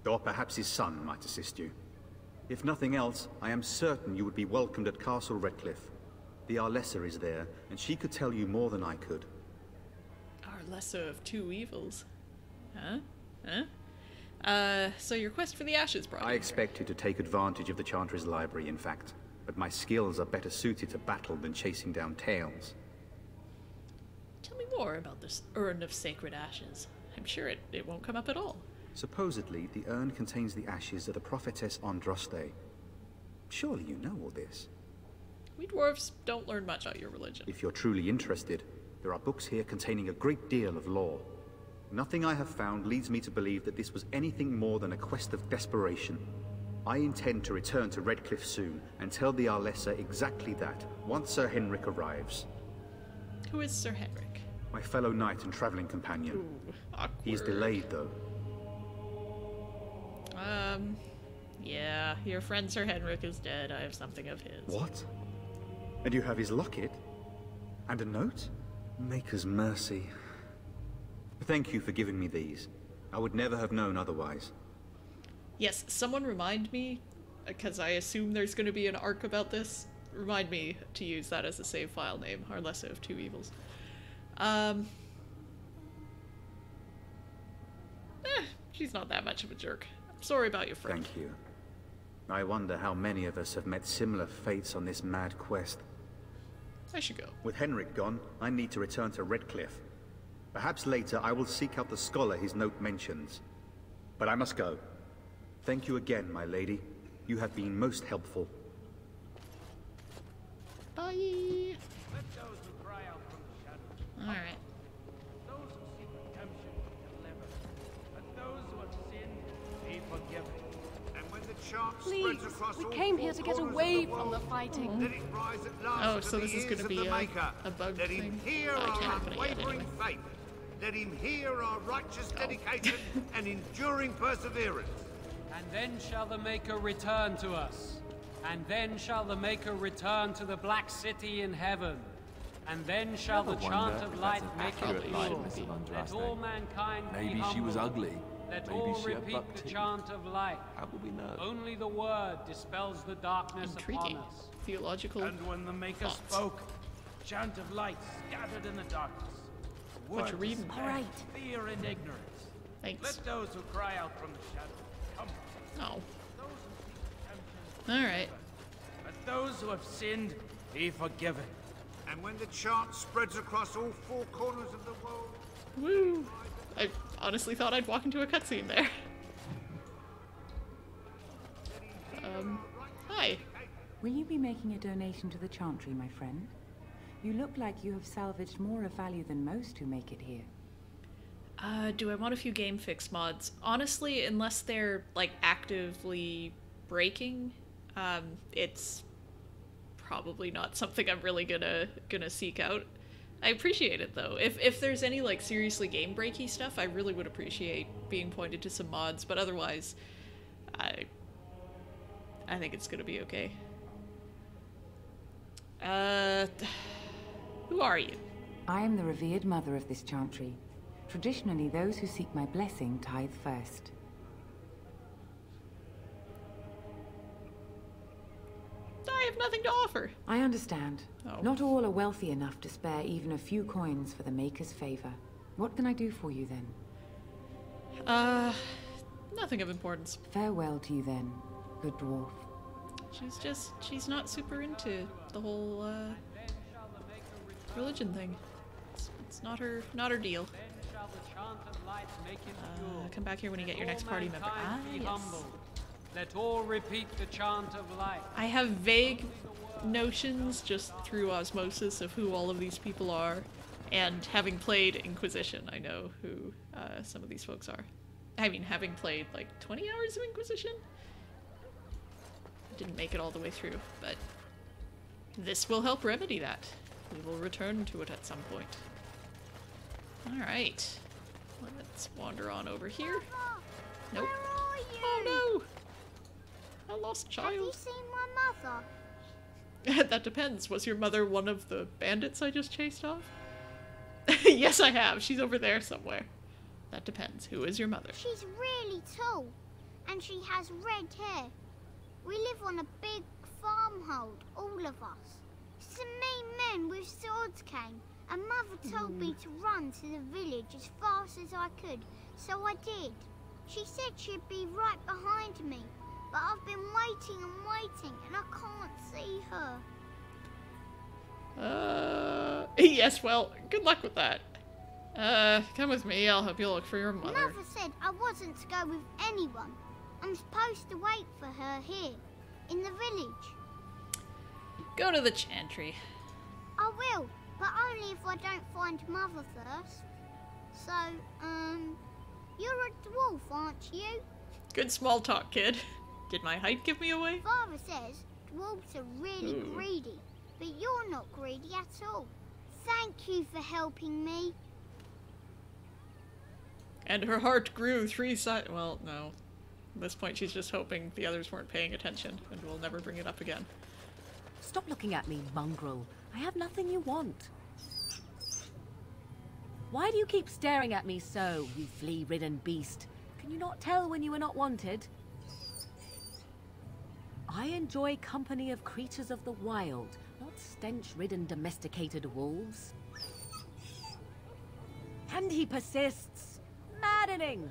Or perhaps his son might assist you. If nothing else, I am certain you would be welcomed at Castle Redcliffe. The Arlessa is there, and she could tell you more than I could. Arlessa of two evils. Huh? So your quest for the Ashes brought you I expected to take advantage of the Chantry's library, in fact. But my skills are better suited to battle than chasing down tales. Tell me more about this Urn of Sacred Ashes. I'm sure it won't come up at all. Supposedly, the urn contains the ashes of the prophetess Andraste. Surely you know all this. We dwarves don't learn much about your religion. If you're truly interested, there are books here containing a great deal of lore. Nothing I have found leads me to believe that this was anything more than a quest of desperation. I intend to return to Redcliffe soon and tell the Arlessa exactly that, once Sir Henrik arrives. Who is Sir Henrik? My fellow knight and traveling companion. Ooh, awkward. He's delayed, though. Yeah, your friend Sir Henrik is dead. I have something of his. What? And you have his locket? And a note? Maker's mercy. Thank you for giving me these. I would never have known otherwise. Yes, someone remind me, because I assume there's going to be an arc about this. Remind me to use that as a save file name, Arlessa of Two Evils. She's not that much of a jerk. I'm sorry about your friend. Thank you. I wonder how many of us have met similar fates on this mad quest. I should go. With Henrik gone, I need to return to Redcliffe. Perhaps later I will seek out the scholar his note mentions. But I must go. Thank you again, my lady. You have been most helpful. Bye. Alright. Those who seek redemption be delivered, but those who have sinned be forgiven. And when the chant Please, spreads across we all came four here to get corners away of the from the world, fighting. let it rise at last Oh, to so the this is ears gonna of be the Maker. a bug Let thing? him hear I our can't open it yet unwavering anyway. faith. Let him hear our righteous dedication and enduring perseverance. And then shall the Maker return to us. And then shall the Maker return to the Black City in heaven. And then shall the Ever chant wonder of if light that's an make accurate it likeness pure. of Let Andraste? all mankind be Maybe she was humble. ugly. Let Maybe all she had repeat buck the teeth. chant of light. How will we know? Only the word dispels the darkness Intriguing. upon us. Theological. And when the Maker thoughts. spoke, a chant of light scattered in the darkness. What you Words reading? of All right. fear and ignorance. Thanks. Let those who cry out from the shadows come. Oh. Those who seek redemption be Alright. delivered, but those who have sinned be forgiven. And when the chant spreads across all four corners of the world, Woo! I honestly thought I'd walk into a cutscene there. Hi. Will you be making a donation to the Chantry, my friend? You look like you have salvaged more of value than most who make it here. Do I want a few game fix mods? Honestly, unless they're, like, actively breaking, it's probably not something I'm really gonna seek out. I appreciate it, though. If there's any, like, seriously game-breaky stuff, I really would appreciate being pointed to some mods, but otherwise, I think it's gonna be okay. Who are you? I am the revered mother of this Chantry. Traditionally, those who seek my blessing tithe first. I have nothing to offer. I understand. Oh. Not all are wealthy enough to spare even a few coins for the Maker's favor. What can I do for you then? Nothing of importance. Farewell to you then, good dwarf. She's not super into the whole, religion thing. It's not her deal. Come back here when you get your next party member. Ah, yes. Let all repeat the chant of light. I have vague notions just through osmosis of who all of these people are, and having played Inquisition, I know who some of these folks are. I mean, having played like 20 hours of Inquisition? Didn't make it all the way through, but this will help remedy that. We will return to it at some point. Alright. Let's wander on over here. Nope. Oh no! A lost child. Have you seen my mother? That depends. Was your mother one of the bandits I just chased off? Yes, I have. She's over there somewhere. That depends. Who is your mother? She's really tall, and she has red hair. We live on a big farmhold, all of us. Some mean men with swords came, and Mother told me to run to the village as fast as I could, so I did. She said she'd be right behind me, but I've been waiting and waiting, and I can't see her. Yes, well, good luck with that. Come with me, I'll help you look for your mother. Mother said I wasn't to go with anyone. I'm supposed to wait for her here, in the village. Go to the Chantry. I will, but only if I don't find Mother first. So, you're a dwarf, aren't you? Good small talk, kid. Did my height give me away? Father says dwarves are really greedy, but you're not greedy at all. Thank you for helping me. And her heart grew 3 sides. Well, no. At this point, she's just hoping the others weren't paying attention, and we'll never bring it up again. Stop looking at me, mongrel. I have nothing you want. Why do you keep staring at me so, you flea-ridden beast? Can you not tell when you are not wanted? I enjoy company of creatures of the wild, not stench-ridden domesticated wolves. And he persists. Maddening!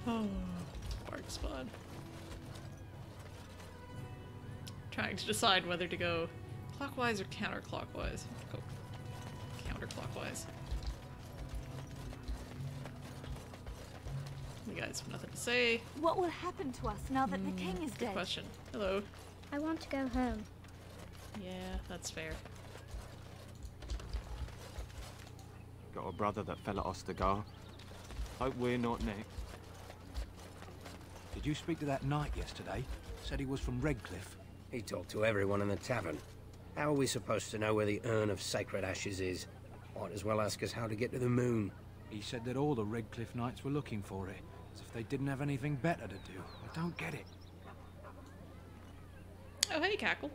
Oh, bark spawn. Trying to decide whether to go clockwise or counterclockwise. Go counterclockwise. You guys have nothing to say. What will happen to us now that the king is Good dead? question. Hello. I want to go home. Yeah, that's fair. Got a brother that fell at Ostagar. Hope we're not next. Did you speak to that knight yesterday? Said he was from Redcliffe. He talked to everyone in the tavern. How are we supposed to know where the urn of sacred ashes is? Might as well ask us how to get to the moon. He said that all the Redcliffe knights were looking for it, as if they didn't have anything better to do. I don't get it. Oh, hey, Cackle.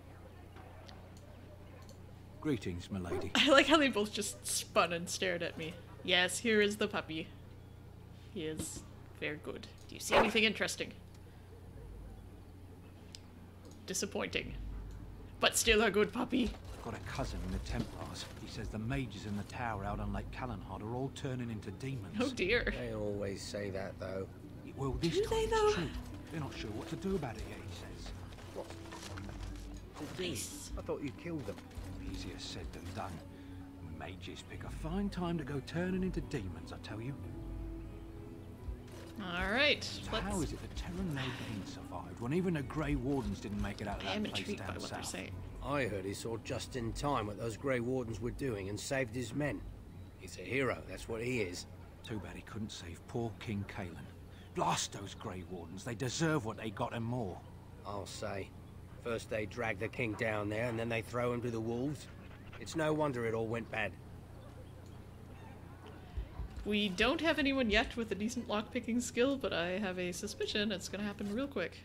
Greetings, milady. I like how they both just spun and stared at me. Yes, here is the puppy. He is very good. Do you see anything interesting? Disappointing. But still a good puppy. Got a cousin in the Templars. He says the mages in the tower out on Lake Callanhad are all turning into demons. Oh dear. They always say that, though. Well, this Do time they, it's though? true. They're not sure what to do about it yet, he says. What? I thought you killed them. Easier said than done. Mages pick a fine time to go turning into demons, I tell you. Alright, So how is it that Terran Logan survived when even the Grey Wardens didn't make it out of I am that place intrigued by down what they're south? saying. I heard he saw just in time what those Grey Wardens were doing and saved his men. He's a hero, that's what he is. Too bad he couldn't save poor King Kaelin. Blast those Grey Wardens, they deserve what they got and more. I'll say. First they drag the king down there and then they throw him to the wolves. It's no wonder it all went bad. We don't have anyone yet with a decent lockpicking skill, but I have a suspicion it's gonna happen real quick.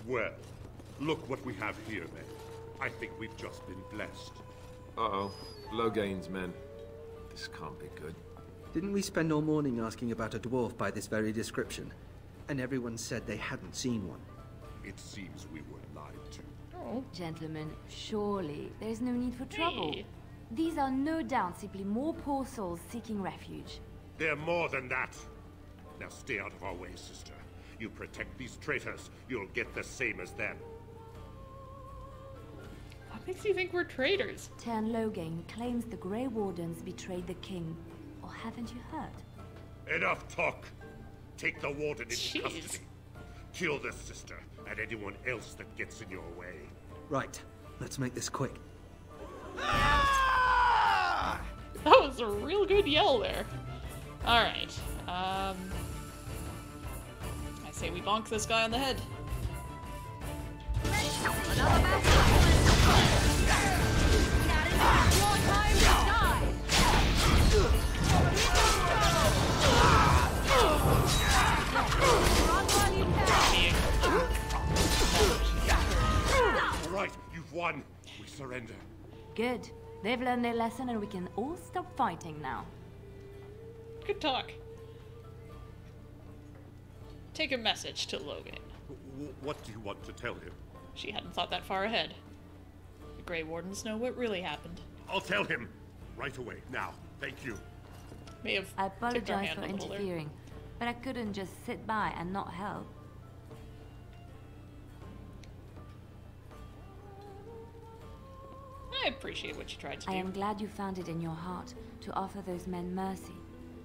Well, look what we have here, then. I think we've just been blessed. Uh-oh. Logain's men. This can't be good. Didn't we spend all morning asking about a dwarf by this very description? And everyone said they hadn't seen one. It seems we were lied to. Oh. Gentlemen, surely there's no need for trouble. Hey. These are no doubt simply more poor souls seeking refuge. They're more than that. Now stay out of our way, sister. You protect these traitors, you'll get the same as them. What makes you think we're traitors? Tern Logain claims the Grey Wardens betrayed the king. Or haven't you heard? Enough talk. Take the warden into Jeez. custody. Kill this sister and anyone else that gets in your way. Right, let's make this quick. That was a real good yell there. Alright, I say we bonk this guy on the head. All right, you've won. We surrender. Good. They've learned their lesson and we can all stop fighting now. Good talk. Take a message to Logan. What do you want to tell him? She hadn't thought that far ahead. The Grey Wardens know what really happened. I'll tell him. Right away, now. Thank you. May have I tipped our apologize hand for a little there. interfering, but I couldn't just sit by and not help. I appreciate what you tried to do. I am glad you found it in your heart to offer those men mercy.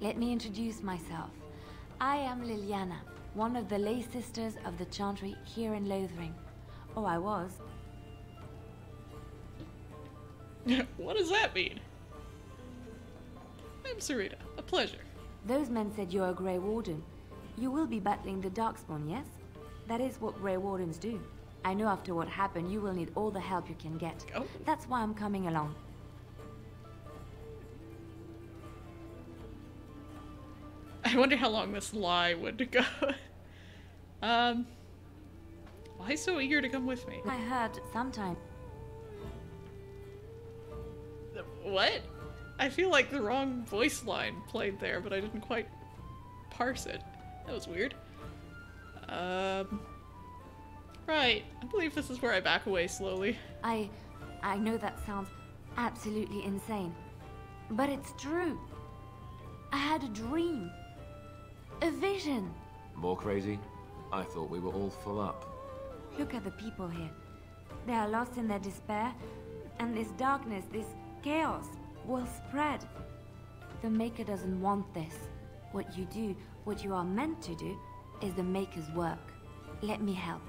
Let me introduce myself. I am Liliana, one of the lay sisters of the Chantry here in Lothering. Oh, I was. What does that mean? I'm Sarita. A pleasure. Those men said you're a Grey Warden. You will be battling the Darkspawn, yes? That is what Grey Wardens do. I know after what happened, you will need all the help you can get. Oh. That's why I'm coming along. I wonder how long this lie would go. Why so eager to come with me? I heard sometime. What? I feel like the wrong voice line played there, but I didn't quite parse it. That was weird. Right. I believe this is where I back away slowly. I know that sounds absolutely insane, but it's true. I had a dream. A vision. More crazy? I thought we were all full up. Look at the people here. They are lost in their despair, and this darkness, this chaos, will spread. The Maker doesn't want this. What you do, what you are meant to do, is the Maker's work. Let me help.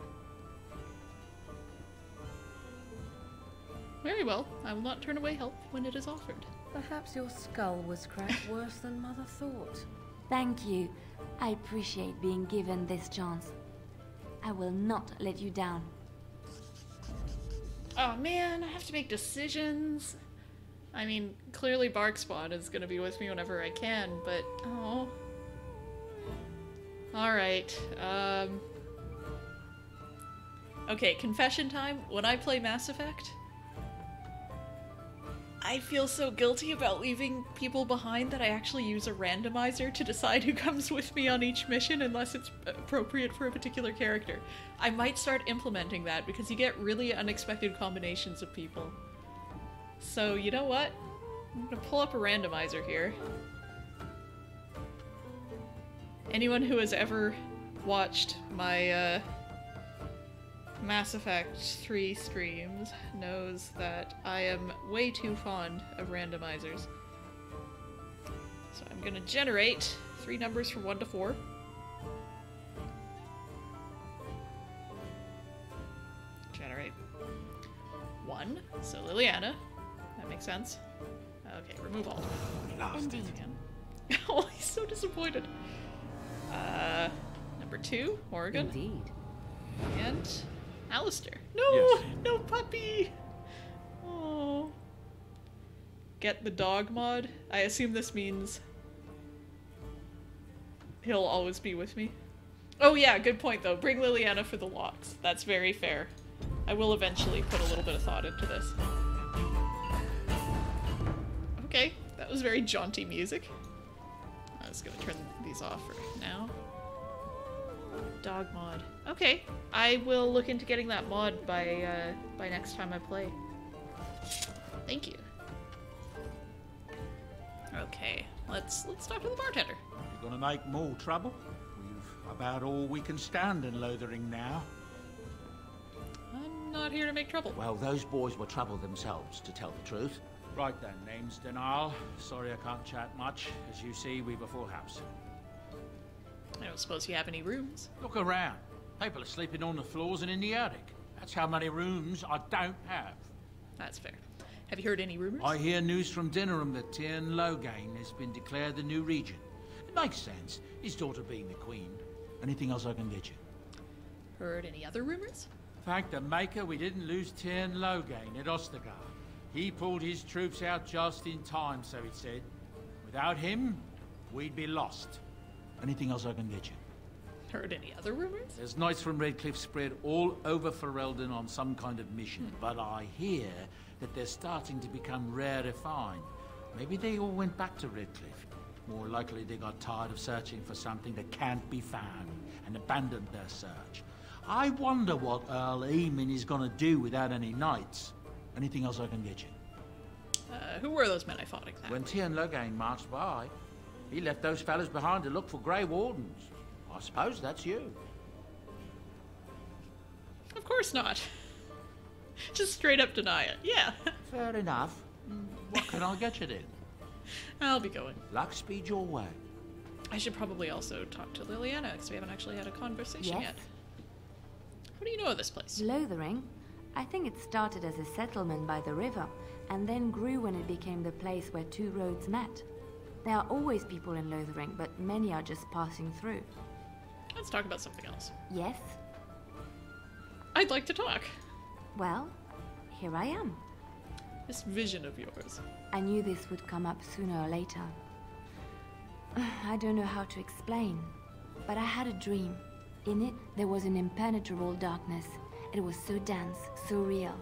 Very well. I will not turn away help when it is offered. Perhaps your skull was cracked worse than Mother thought. Thank you. I appreciate being given this chance. I will not let you down. Oh man, I have to make decisions. I mean, clearly Barkspawn is gonna be with me whenever I can, but oh. Alright, okay, confession time. When I play Mass Effect, I feel so guilty about leaving people behind that I actually use a randomizer to decide who comes with me on each mission unless it's appropriate for a particular character. I might start implementing that because you get really unexpected combinations of people. So, you know what? I'm gonna pull up a randomizer here. Anyone who has ever watched my Mass Effect 3 streams knows that I am way too fond of randomizers. So I'm gonna generate 3 numbers from 1 to 4. Generate 1, so Liliana. That makes sense. Okay, remove all. Indeed. Oh, he's so disappointed. Number 2, Morgan. Indeed. And Alistair. No! Yes. No puppy! Oh. Get the dog mod? I assume this means he'll always be with me. Oh yeah, good point though. Bring Liliana for the locks. That's very fair. I will eventually put a little bit of thought into this. Okay, that was very jaunty music. I was gonna turn these off for now. Dog mod. Okay, I will look into getting that mod by next time I play. Thank you. Okay, let's talk to the bartender. You're gonna make more trouble? We've about all we can stand in Lothering now. I'm not here to make trouble. Well, those boys were trouble themselves, to tell the truth. Right then, name's Denal. Sorry I can't chat much. As you see, we've a full house. I don't suppose you have any rooms. Look around. People are sleeping on the floors and in the attic. That's how many rooms I don't have. That's fair. Have you heard any rumors? I hear news from Dinnerham that Tyrn Logain has been declared the new regent. It makes sense, his daughter being the queen. Anything else I can get you? Heard any other rumors? Thank the Maker we didn't lose Tyrn Logain at Ostagar. He pulled his troops out just in time, so it said. Without him, we'd be lost. Anything else I can get you? Heard any other rumors? There's knights from Redcliffe spread all over Ferelden on some kind of mission, but I hear that they're starting to become rarefied. Maybe they all went back to Redcliffe. More likely they got tired of searching for something that can't be found and abandoned their search. I wonder what Earl Eamon is gonna do without any knights. Anything else I can get you? Who were those men I fought exactly? When Tyrn Logain marched by, he left those fellas behind to look for Grey Wardens. I suppose that's you. Of course not. Just straight up deny it. Yeah. Fair enough. What can I get you then? I'll be going. Luck speed your way. I should probably also talk to Liliana, because we haven't actually had a conversation yet. What do you know of this place? Lothering? I think it started as a settlement by the river, and then grew when it became the place where 2 roads met. There are always people in Lothering, but many are just passing through. Let's talk about something else. Yes? I'd like to talk. Well, here I am. This vision of yours. I knew this would come up sooner or later. I don't know how to explain, but I had a dream. In it, there was an impenetrable darkness. It was so dense, so real.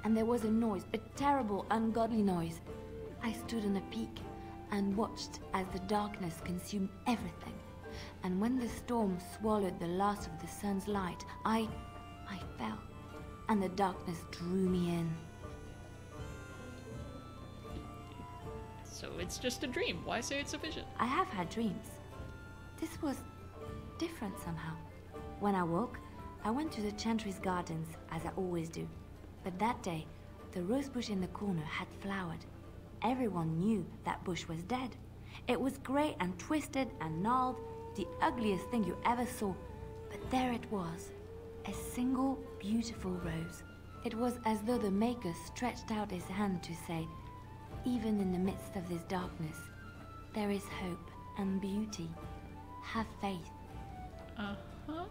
And there was a noise, a terrible, ungodly noise. I stood on a peak and watched as the darkness consumed everything. And when the storm swallowed the last of the sun's light, I fell. And the darkness drew me in. So it's just a dream. Why say it's a vision? I have had dreams. This was different somehow. When I woke, I went to the Chantry's gardens, as I always do. But that day, the rose bush in the corner had flowered. Everyone knew that bush was dead. It was grey and twisted and gnarled, the ugliest thing you ever saw. But there it was, a single beautiful rose. It was as though the Maker stretched out his hand to say, even in the midst of this darkness, there is hope and beauty. Have faith. Uh-huh.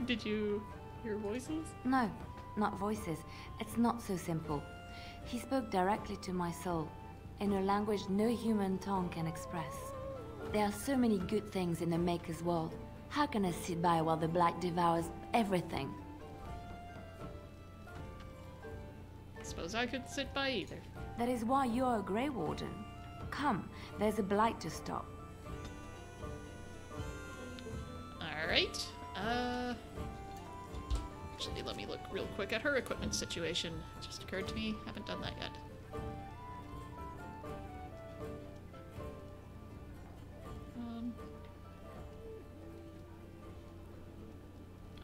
Did you hear voices? No, not voices. It's not so simple. He spoke directly to my soul, in a language no human tongue can express. There are so many good things in the Maker's world. How can I sit by while the Black devours everything? I suppose I could sit by either. That is why you're a Grey Warden. Come, there's a blight to stop. Alright. Actually, let me look real quick at her equipment situation. It just occurred to me, haven't done that yet.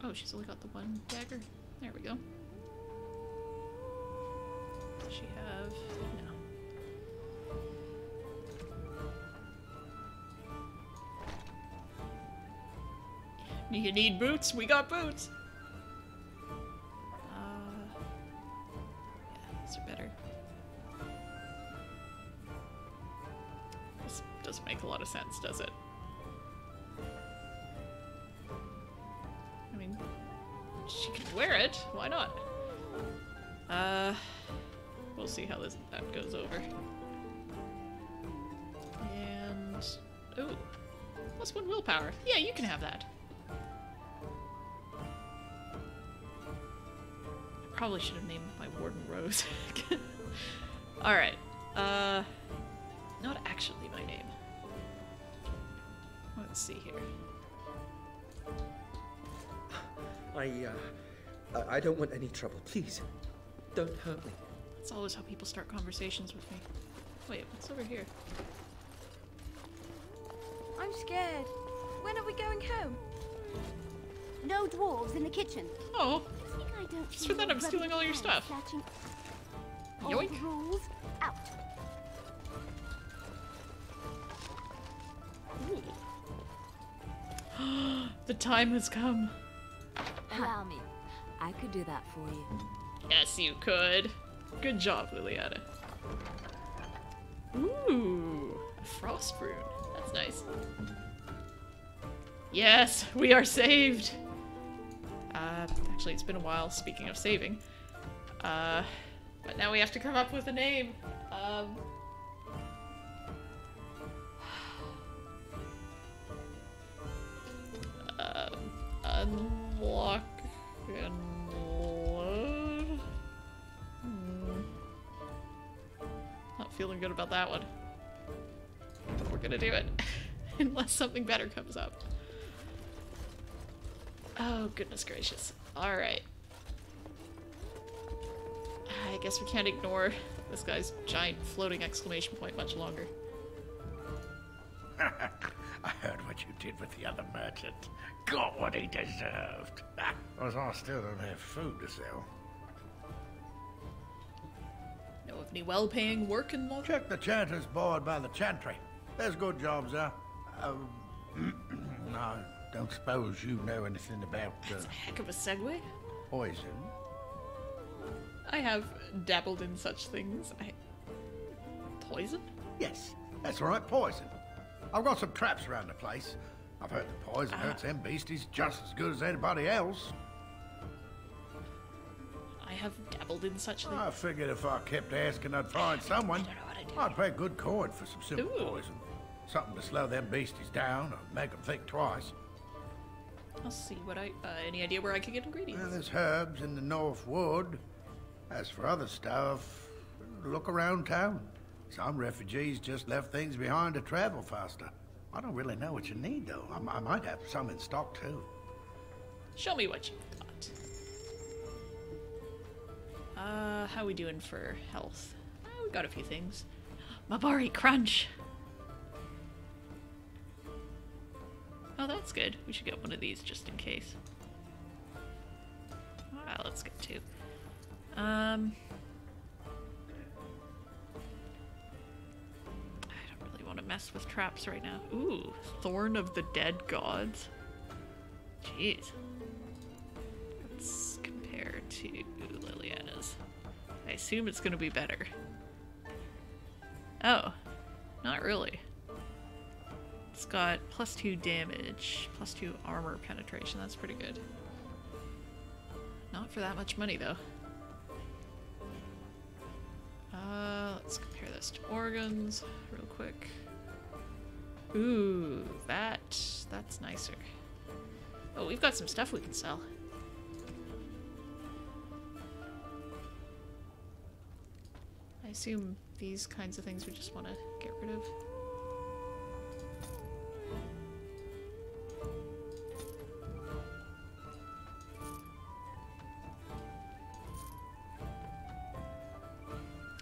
Oh, she's only got the one dagger. There we go. Does she have... no. You need boots? We got boots! Yeah, these are better. This doesn't make a lot of sense, does it? I mean, she can wear it. Why not? We'll see how that goes over. And... ooh. +1 willpower. Yeah, you can have that. I probably should have named my Warden Rose. Alright. Not actually my name. Let's see here. I don't want any trouble. Please, don't hurt me. That's always how people start conversations with me. Wait, what's over here? I'm scared. When are we going home? No dwarves in the kitchen. Oh. I think I don't just for that I'm stealing all your stuff. Yoink. Rules out. The time has come. Allow me. I could do that for you. Yes, you could. Good job, Liliana. Ooh, a frost rune. That's nice. Yes, we are saved. Actually, it's been a while, speaking of saving. But now we have to come up with a name. Unlock and load. Not feeling good about that one. But we're gonna do it. Unless something better comes up. Oh, goodness gracious. Alright. I guess we can't ignore this guy's giant floating exclamation point much longer. I heard what you did with the other merchant. Got what he deserved. As I still don't have food to sell. Know of any well-paying work in law? Check the chanter's board by the chantry. There's good jobs there. No, don't suppose you know anything about That's a heck of a segue. Poison. I have dabbled in such things. Poison? Yes, that's right, poison. I've got some traps around the place. I've heard the poison hurts them beasties just as good as anybody else. I have dabbled in such things. I figured if I kept asking, I'd find someone. I'd pay good coin for some simple poison. Something to slow them beasties down or make them think twice. I'll see what any idea where I could get ingredients? Well, there's herbs in the North Wood. As for other stuff, look around town. Some refugees just left things behind to travel faster. I don't really know what you need, though. I might have some in stock, too. Show me what you've got. How we doing for health? We got a few things. Mabari Crunch! Oh, that's good. We should get one of these just in case. Alright, let's get two. I don't really want to mess with traps right now. Ooh, Thorn of the Dead Gods. Jeez. Let's compare to Liliana's. I assume it's gonna be better. Oh, not really. It's got +2 damage, +2 armor penetration. That's pretty good. Not for that much money, though. Let's compare this to Morgan's real quick. Ooh, that's nicer. Oh, we've got some stuff we can sell. I assume these kinds of things we just want to get rid of.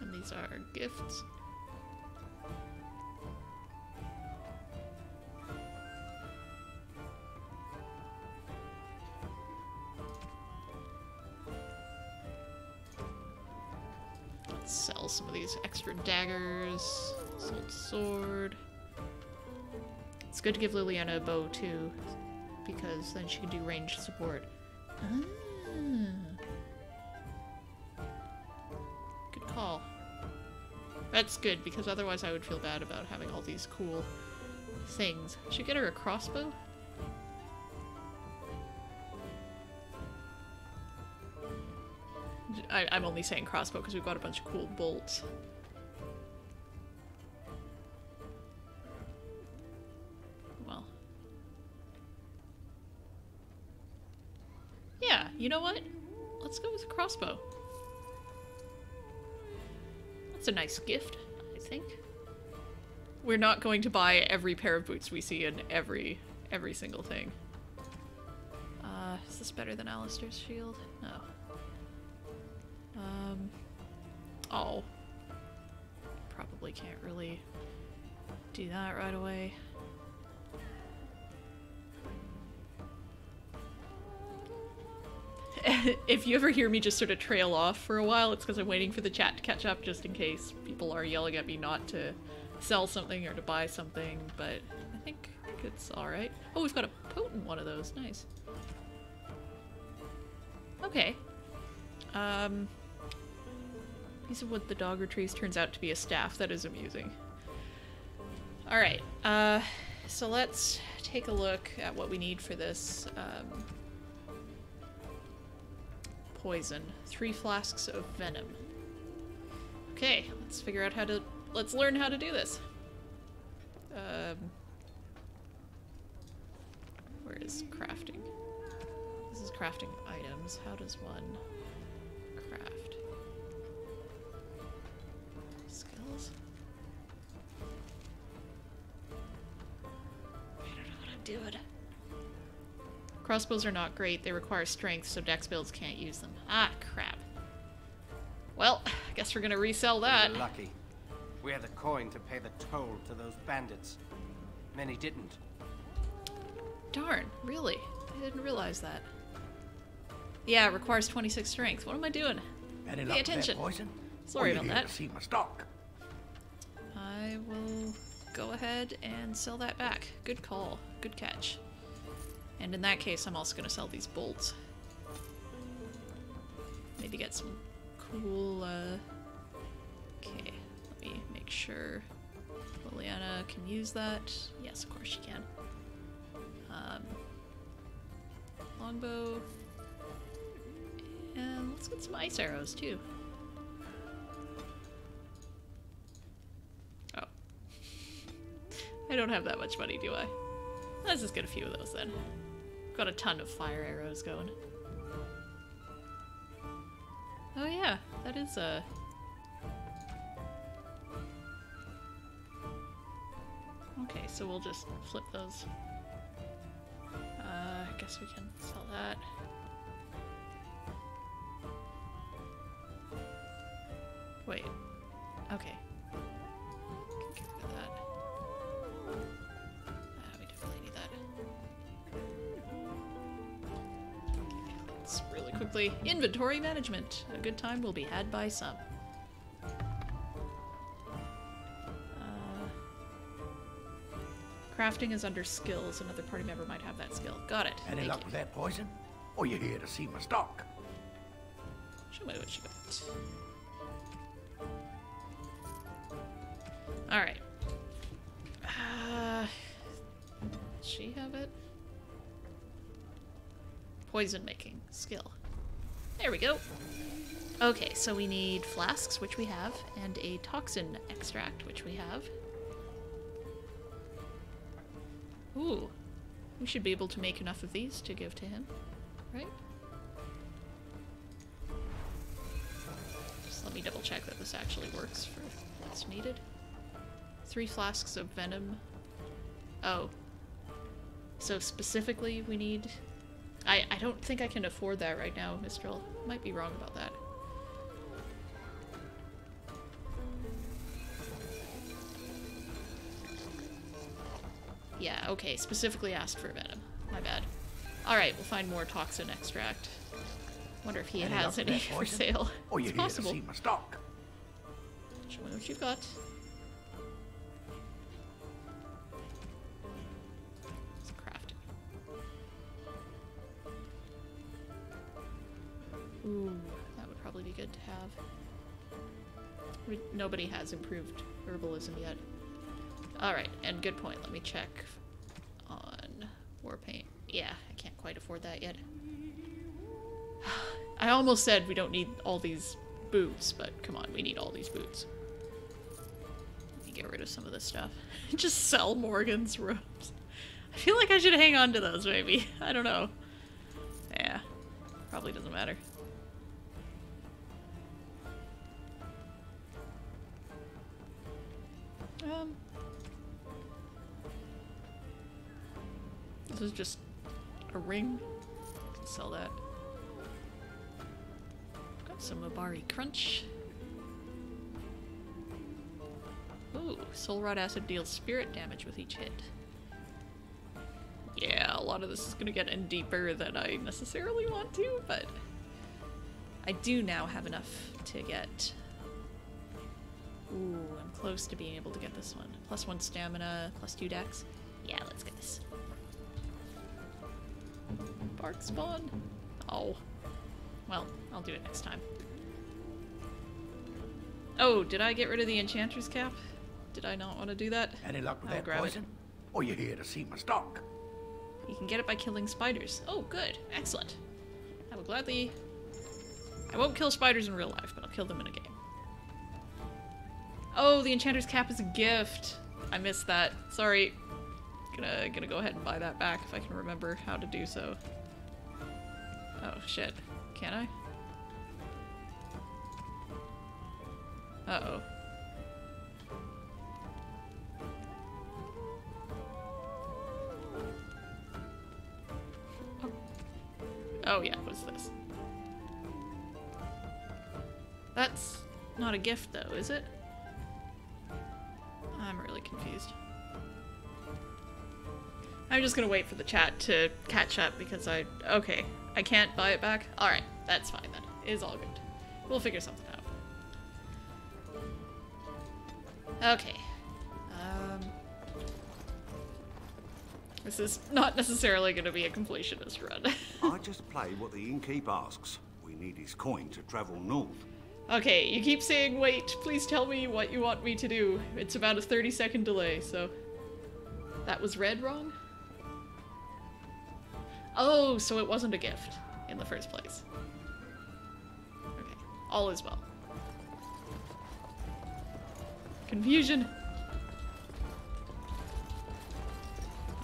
And these are gifts. Let's sell some of these extra daggers. Sold sword. It's good to give Liliana a bow too, because then she can do ranged support. Good call. That's good, because otherwise I would feel bad about having all these cool things. Should get her a crossbow? I'm only saying crossbow because we've got a bunch of cool bolts. Well. Yeah, you know what? Let's go with a crossbow. That's a nice gift, I think. We're not going to buy every pair of boots we see in every single thing. Is this better than Alistair's shield? No. Oh. Probably can't really do that right away. If you ever hear me just sort of trail off for a while, it's because I'm waiting for the chat to catch up just in case people are yelling at me not to sell something or to buy something, but I think it's alright. Oh, we've got a potent one of those. Nice. Okay. Piece of wood the dog retrieves turns out to be a staff. That is amusing. Alright, so let's take a look at what we need for this poison. 3 flasks of venom. Okay, let's figure out how to... Let's learn how to do this. Where is crafting? This is crafting items. How does one craft? Skills? I don't know what I'm doing. Crossbows are not great. They require strength, so dex builds can't use them. Ah, crap. Well, I guess we're gonna resell that. We're lucky. We had the coin to pay the toll to those bandits. Many didn't. Darn, really? I didn't realize that. Yeah, it requires 26 strength. What am I doing? Pay attention. Sorry about that. See my stock. I will go ahead and sell that back. Good call. Good catch. And in that case, I'm also going to sell these bolts. Maybe get some cool, Okay, let me make sure Liliana can use that. Yes, of course she can. Longbow. And let's get some ice arrows, too. Oh. I don't have that much money, do I? Let's just get a few of those, then. Got a ton of fire arrows going. Oh yeah, that is a... Okay, so we'll just flip those. I guess we can sell that. Wait. Okay. Get rid of that. We definitely need that. Let's really quickly. Inventory management. A good time will be had by some. Crafting is under skills. Another party member might have that skill. Got it. Any luck with that poison? Or you here to see my stock? Show me what you got. Alright. Does she have it? Poison making skill. There we go. Okay, so we need flasks, which we have, and a toxin extract, which we have. Ooh. We should be able to make enough of these to give to him, right? Just let me double check that this actually works for what's needed. 3 flasks of venom. Oh. So specifically we need... I don't think I can afford that right now, Mistral. Might be wrong about that. Yeah, okay, specifically asked for venom. My bad. Alright, we'll find more toxin extract. Wonder if he has any for sale. Or It's you're here possible. to see my stock. Show me what you've got. It's crafting. Ooh, that would probably be good to have. Nobody has improved herbalism yet. Alright, and good point. Let me check on war paint. Yeah, I can't quite afford that yet. I almost said we don't need all these boots, but come on, we need all these boots. Let me get rid of some of this stuff. Just sell Morgan's robes. I feel like I should hang on to those, maybe. I don't know. Yeah, probably doesn't matter. This is just a ring. I can sell that. Got some Mabari Crunch. Ooh, Soul Rod Acid deals spirit damage with each hit. Yeah, a lot of this is gonna get in deeper than I necessarily want to, but I do now have enough to get... Ooh, I'm close to being able to get this one. +1 stamina, +2 dex. Yeah, let's get this. Bark spawn. Oh. Well, I'll do it next time. Oh, did I get rid of the enchanter's cap? Did I not want to do that? Any luck with I'll that grab poison? it. Or you're here to see my stock? You can get it by killing spiders. Oh, good. Excellent. I will gladly... I won't kill spiders in real life, but I'll kill them in a game. Oh, the enchanter's cap is a gift. I missed that. Sorry. Gonna go ahead and buy that back if I can remember how to do so. Oh, shit. Can I? Uh-oh. Oh yeah, what's this? That's not a gift though, is it? I'm really confused. I'm just gonna wait for the chat to catch up because okay, I can't buy it back? Alright, that's fine then. It's all good. We'll figure something out. Okay. This is not necessarily gonna be a completionist run. I just play what the innkeep asks. We need his coin to travel north. Okay, you keep saying wait, please tell me what you want me to do. It's about a 30-second delay, so... That was read wrong? Oh, so it wasn't a gift in the first place. Okay, all is well. Confusion.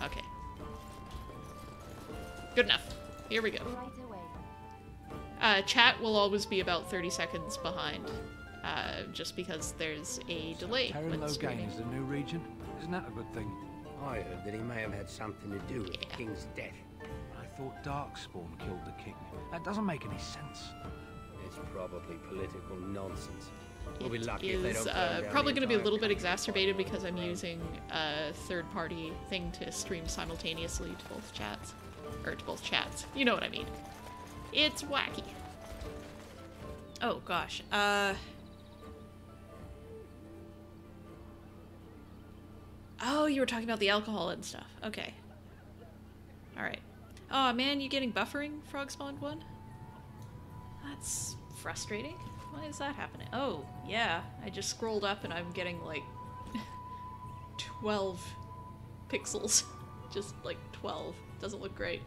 Okay. Good enough. Here we go. Chat will always be about 30 seconds behind, just because there's a delay when streaming. Wagon is the new region. Isn't that a good thing? I heard that he may have had something to do with the king's death. I thought Darkspawn killed the king. That doesn't make any sense. It's probably political nonsense. We'll be It lucky if they don't is burn down probably the going to be a entire little bit exacerbated because I'm using a third-party thing to stream simultaneously to both chats. Or to both chats. You know what I mean. It's wacky. Oh, gosh. Oh, you were talking about the alcohol and stuff. Okay. Alright. Oh, man, you getting buffering, Frog Spawned 1? That's frustrating. Why is that happening? Oh, yeah. I just scrolled up and I'm getting like 12 pixels. Just like 12. Doesn't look great.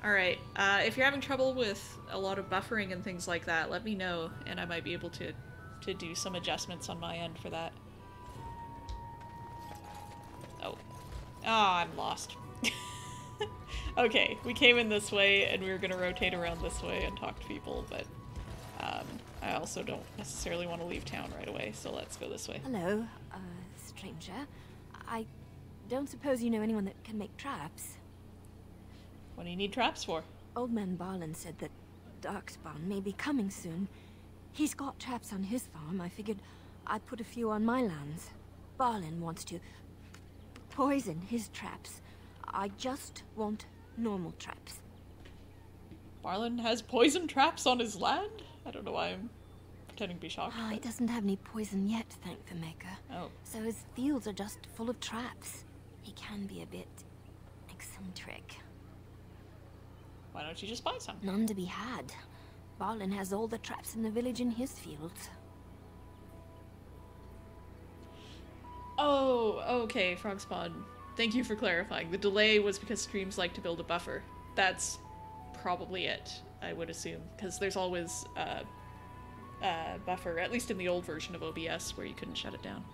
Alright, if you're having trouble with a lot of buffering and things like that, let me know, and I might be able to do some adjustments on my end for that. Oh. Ah, I'm lost. Okay, we came in this way, and we were gonna rotate around this way and talk to people, but I also don't necessarily want to leave town right away, so let's go this way. Hello, stranger. I don't suppose you know anyone that can make traps? What do you need traps for? Old man Barlin said that Darkspawn may be coming soon. He's got traps on his farm. I figured I'd put a few on my lands. Barlin wants to poison his traps. I just want normal traps. Barlin has poison traps on his land? I don't know why I'm pretending to be shocked. He doesn't have any poison yet, thank the Maker. Oh. So his fields are just full of traps. He can be a bit eccentric. Why don't you just buy some? None to be had. Barlin has all the traps in the village in his fields. Oh, okay, Frogspawn. Thank you for clarifying. The delay was because streams like to build a buffer. That's probably it, I would assume, because there's always a buffer, at least in the old version of OBS, where you couldn't shut it down.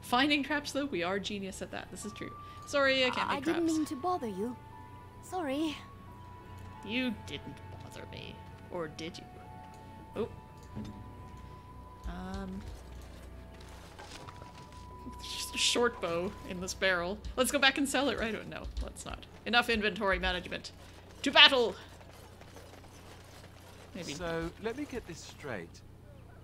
Finding traps, though, we are genius at that. This is true. Sorry, I can't make traps. I didn't mean to bother you. Sorry. You didn't bother me. Or did you? Oh. Just a short bow in this barrel. Let's go back and sell it, right? Oh, no, let's not. Enough inventory management. To battle! Maybe. So, let me get this straight.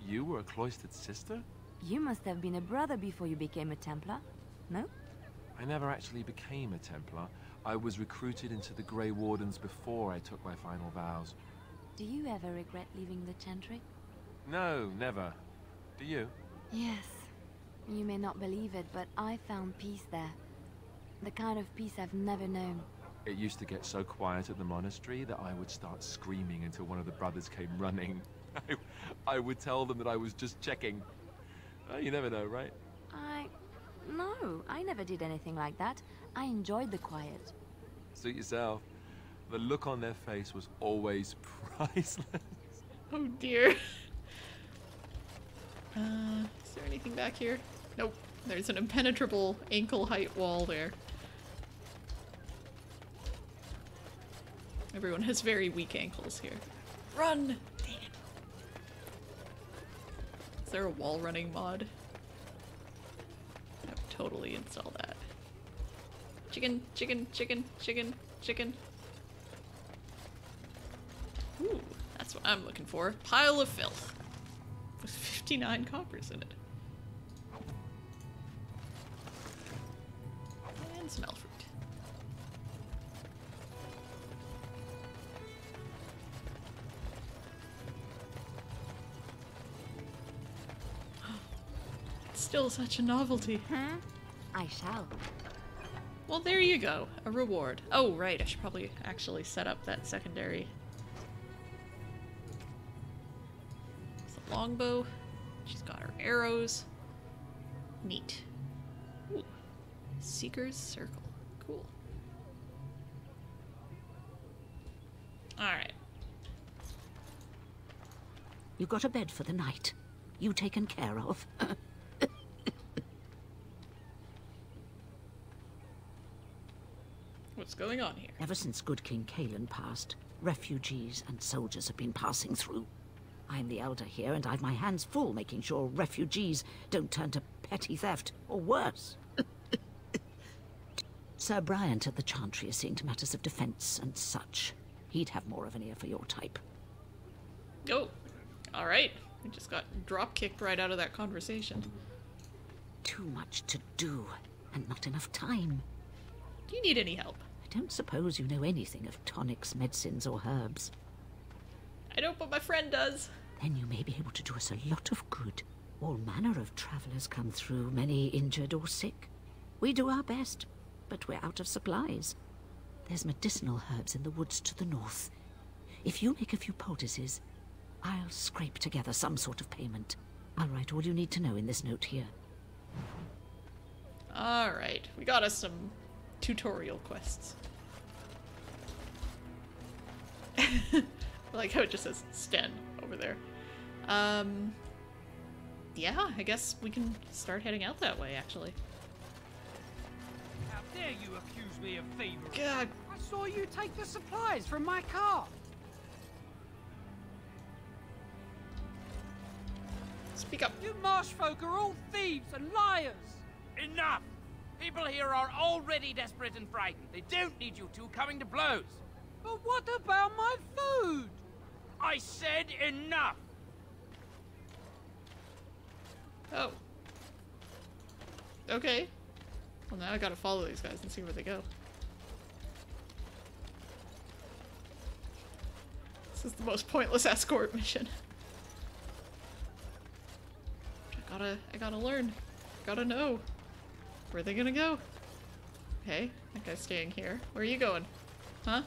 You were a cloistered sister? You must have been a brother before you became a Templar, no? I never actually became a Templar. I was recruited into the Grey Wardens before I took my final vows. Do you ever regret leaving the Chantry? No, never. Do you? Yes. You may not believe it, but I found peace there. The kind of peace I've never known. It used to get so quiet at the monastery that I would start screaming until one of the brothers came running. I would tell them that I was just checking. You never know, right? No, I never did anything like that. I enjoyed the quiet. Suit yourself. The look on their face was always priceless. Oh dear. Is there anything back here? Nope. There's an impenetrable ankle-height wall there. Everyone has very weak ankles here. Run! Dang it. Is there a wall running mod? I would totally install that. Chicken, chicken, chicken, chicken, chicken. Ooh, that's what I'm looking for. Pile of filth. With 59 coppers in it. And smell fruit. Still such a novelty. I shall. Well, there you go. A reward. Oh, right. I should probably actually set up that secondary. It's a longbow. She's got her arrows. Neat. Ooh. Seeker's Circle. Cool. Alright. You got a bed for the night. You taken care of. What's going on here? Ever since good King Kalen passed, refugees and soldiers have been passing through. I'm the elder here, and I've my hands full making sure refugees don't turn to petty theft, or worse. Sir Bryant at the Chantry is seeing to matters of defense and such. He'd have more of an ear for your type. Oh, alright. We just got drop-kicked right out of that conversation. Too much to do, and not enough time. Do you need any help? I don't suppose you know anything of tonics, medicines, or herbs. I don't, but my friend does. Then you may be able to do us a lot of good. All manner of travelers come through, many injured or sick. We do our best, but we're out of supplies. There's medicinal herbs in the woods to the north. If you make a few poultices, I'll scrape together some sort of payment. I'll write all you need to know in this note here. Alright, we got us some tutorial quests. I like how it just says Sten over there. Yeah, I guess we can start heading out that way, actually. How dare you accuse me of thievery? God. I saw you take the supplies from my car. Speak up. You marsh folk are all thieves and liars. Enough! People here are already desperate and frightened. They don't need you two coming to blows. But what about my food? I said enough! Oh. Okay. Well, now I gotta follow these guys and see where they go. This is the most pointless escort mission. I gotta learn. Gotta know. Where are they gonna go? Okay, that guy's staying here. Where are you going? Huh?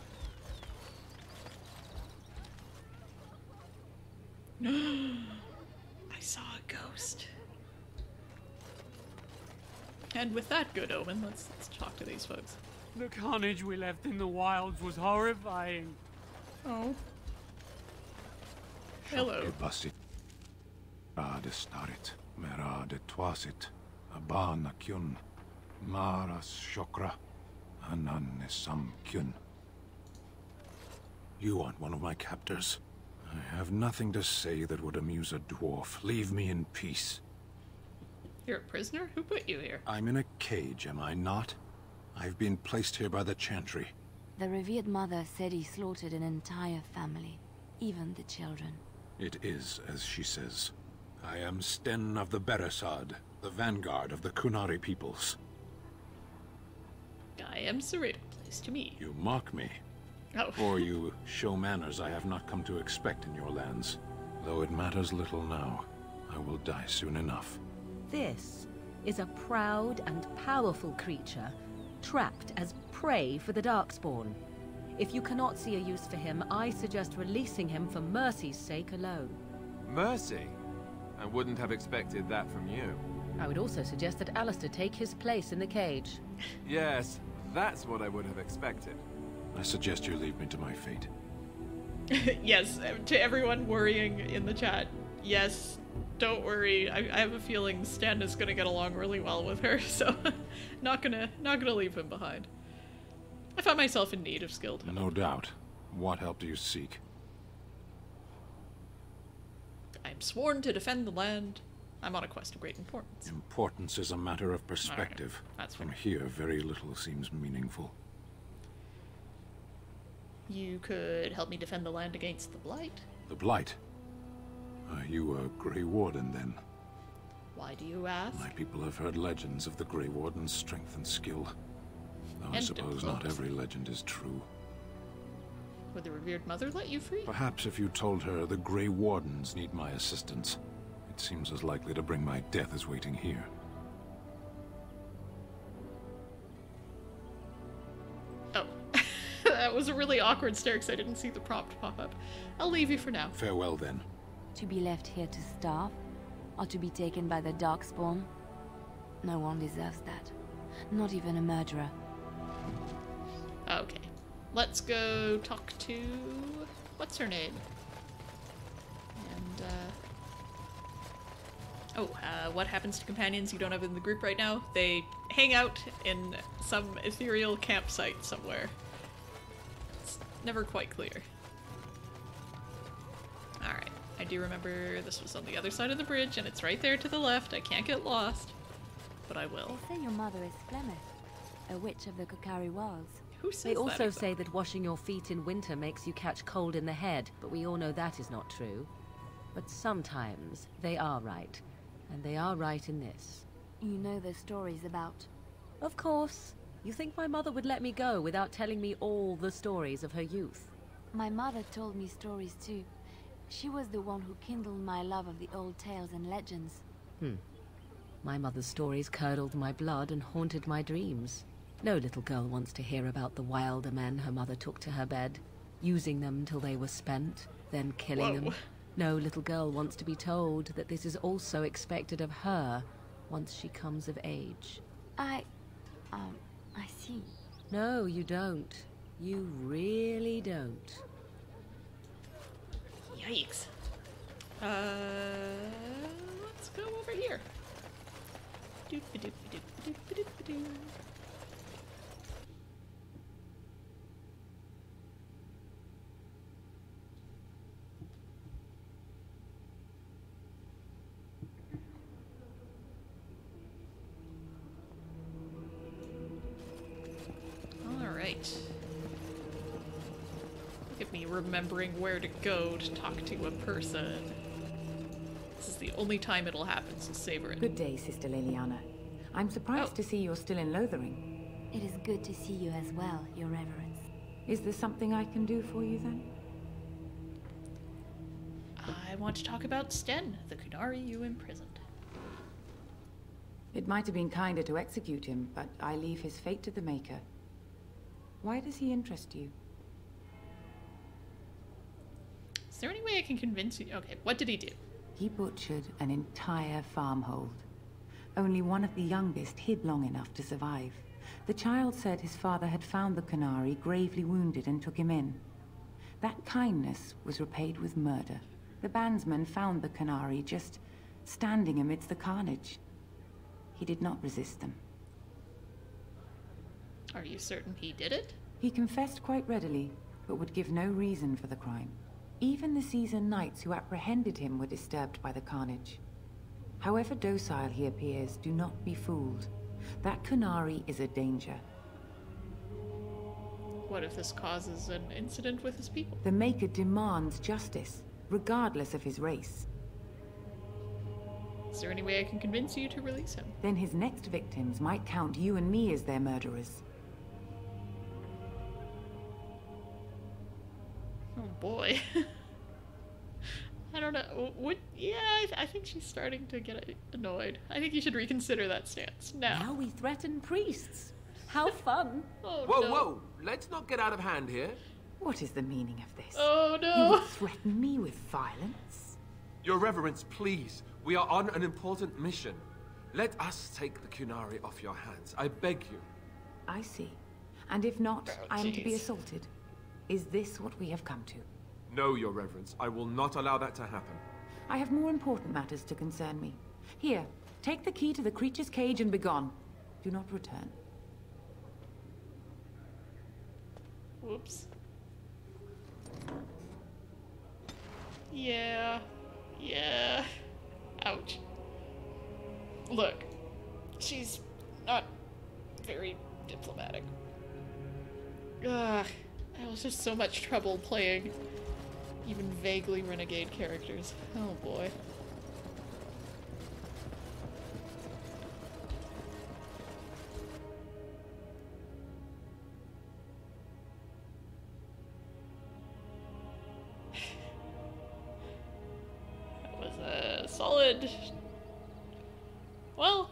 I saw a ghost. And with that good omen, let's talk to these folks. The carnage we left in the wilds was horrifying. Oh. Hello. Starit, merade twasit, abana kyun, maras shokra, ananne sam kyun. You aren't one of my captors. I have nothing to say that would amuse a dwarf. Leave me in peace. You're a prisoner? Who put you here? I'm in a cage, am I not? I've been placed here by the Chantry. The revered mother said he slaughtered an entire family, even the children. It is as she says. I am Sten of the Beresad, the vanguard of the Kunari peoples. I am Sarita. Pleased to meet you. You mock me. Oh. Or you show manners I have not come to expect in your lands. Though it matters little now. I will die soon enough. This is a proud and powerful creature, trapped as prey for the Darkspawn. If you cannot see a use for him, I suggest releasing him for mercy's sake alone. Mercy? I wouldn't have expected that from you. I would also suggest that Alistair take his place in the cage. Yes, that's what I would have expected. I suggest you leave me to my fate. Yes, to everyone worrying in the chat, yes, don't worry. I have a feeling Stan is gonna get along really well with her, so not gonna leave him behind. I found myself in need of skilled help. No doubt. What help do you seek? I am sworn to defend the land. I'm on a quest of great importance. Importance is a matter of perspective. Right, that's From here, very little seems meaningful. You could help me defend the land against the Blight? The Blight? Are you a Grey Warden, then? Why do you ask? My people have heard legends of the Grey Warden's strength and skill. Though I And suppose not diplomacy. every legend is true. Would the revered mother let you free? Perhaps if you told her the Grey Wardens need my assistance, it seems as likely to bring my death as waiting here. Oh. That was a really awkward stare because I didn't see the prompt pop up. I'll leave you for now. Farewell, then. To be left here to starve? Or to be taken by the Darkspawn? No one deserves that. Not even a murderer. Okay. Let's go talk to... what's her name? And, what happens to companions you don't have in the group right now? They hang out in some ethereal campsite somewhere. It's never quite clear. Alright. I do remember this was on the other side of the bridge, and it's right there to the left. I can't get lost. But I will. They say your mother is Flemish, a witch of the Kokari Wilds. Who says They that also exactly? say that washing your feet in winter makes you catch cold in the head, but we all know that is not true. But sometimes they are right, and they are right in this. You know the stories about... Of course. You think my mother would let me go without telling me all the stories of her youth? My mother told me stories too. She was the one who kindled my love of the old tales and legends. My mother's stories curdled my blood and haunted my dreams. No little girl wants to hear about the wilder men her mother took to her bed, using them till they were spent, then killing them. No little girl wants to be told that this is also expected of her once she comes of age. I see. No, you don't. You really don't. Yikes. Let's go over here. Doop-a-doop-a-doop-a-doop-a-doop-a-doo. Alright. Look at me remembering where to go to talk to a person. This is the only time it'll happen, so savor it. Good day, Sister Liliana. I'm surprised to see you're still in Lothering. It is good to see you as well, Your Reverence. Is there something I can do for you, then? I want to talk about Sten, the Kunari you imprisoned. It might have been kinder to execute him, but I leave his fate to the Maker. Why does he interest you? Is there any way I can convince you? Okay, what did he do? He butchered an entire farmhold. Only one of the youngest hid long enough to survive. The child said his father had found the Kunari gravely wounded and took him in. That kindness was repaid with murder. The bandsman found the Kunari just standing amidst the carnage. He did not resist them. Are you certain he did it? He confessed quite readily, but would give no reason for the crime. Even the seasoned knights who apprehended him were disturbed by the carnage. However docile he appears, do not be fooled. That Kunari is a danger. What if this causes an incident with his people? The Maker demands justice, regardless of his race. Is there any way I can convince you to release him? Then his next victims might count you and me as their murderers. Oh boy. I don't know. I think she's starting to get annoyed. I think you should reconsider that stance now. Now we threaten priests. How fun. Oh, whoa, no. whoa! Let's not get out of hand here. What is the meaning of this? Oh no! You would threaten me with violence? Your Reverence, please. We are on an important mission. Let us take the Kunari off your hands. I beg you. I see. And if not, Oh, I am to be jeez. assaulted. Is this what we have come to? No, Your Reverence. I will not allow that to happen. I have more important matters to concern me. Here, take the key to the creature's cage and begone. Do not return. Whoops. Yeah. Yeah. Ouch. Look, she's not very diplomatic. Ugh. I was just so much trouble playing even vaguely renegade characters. Oh boy. That was a solid... Well,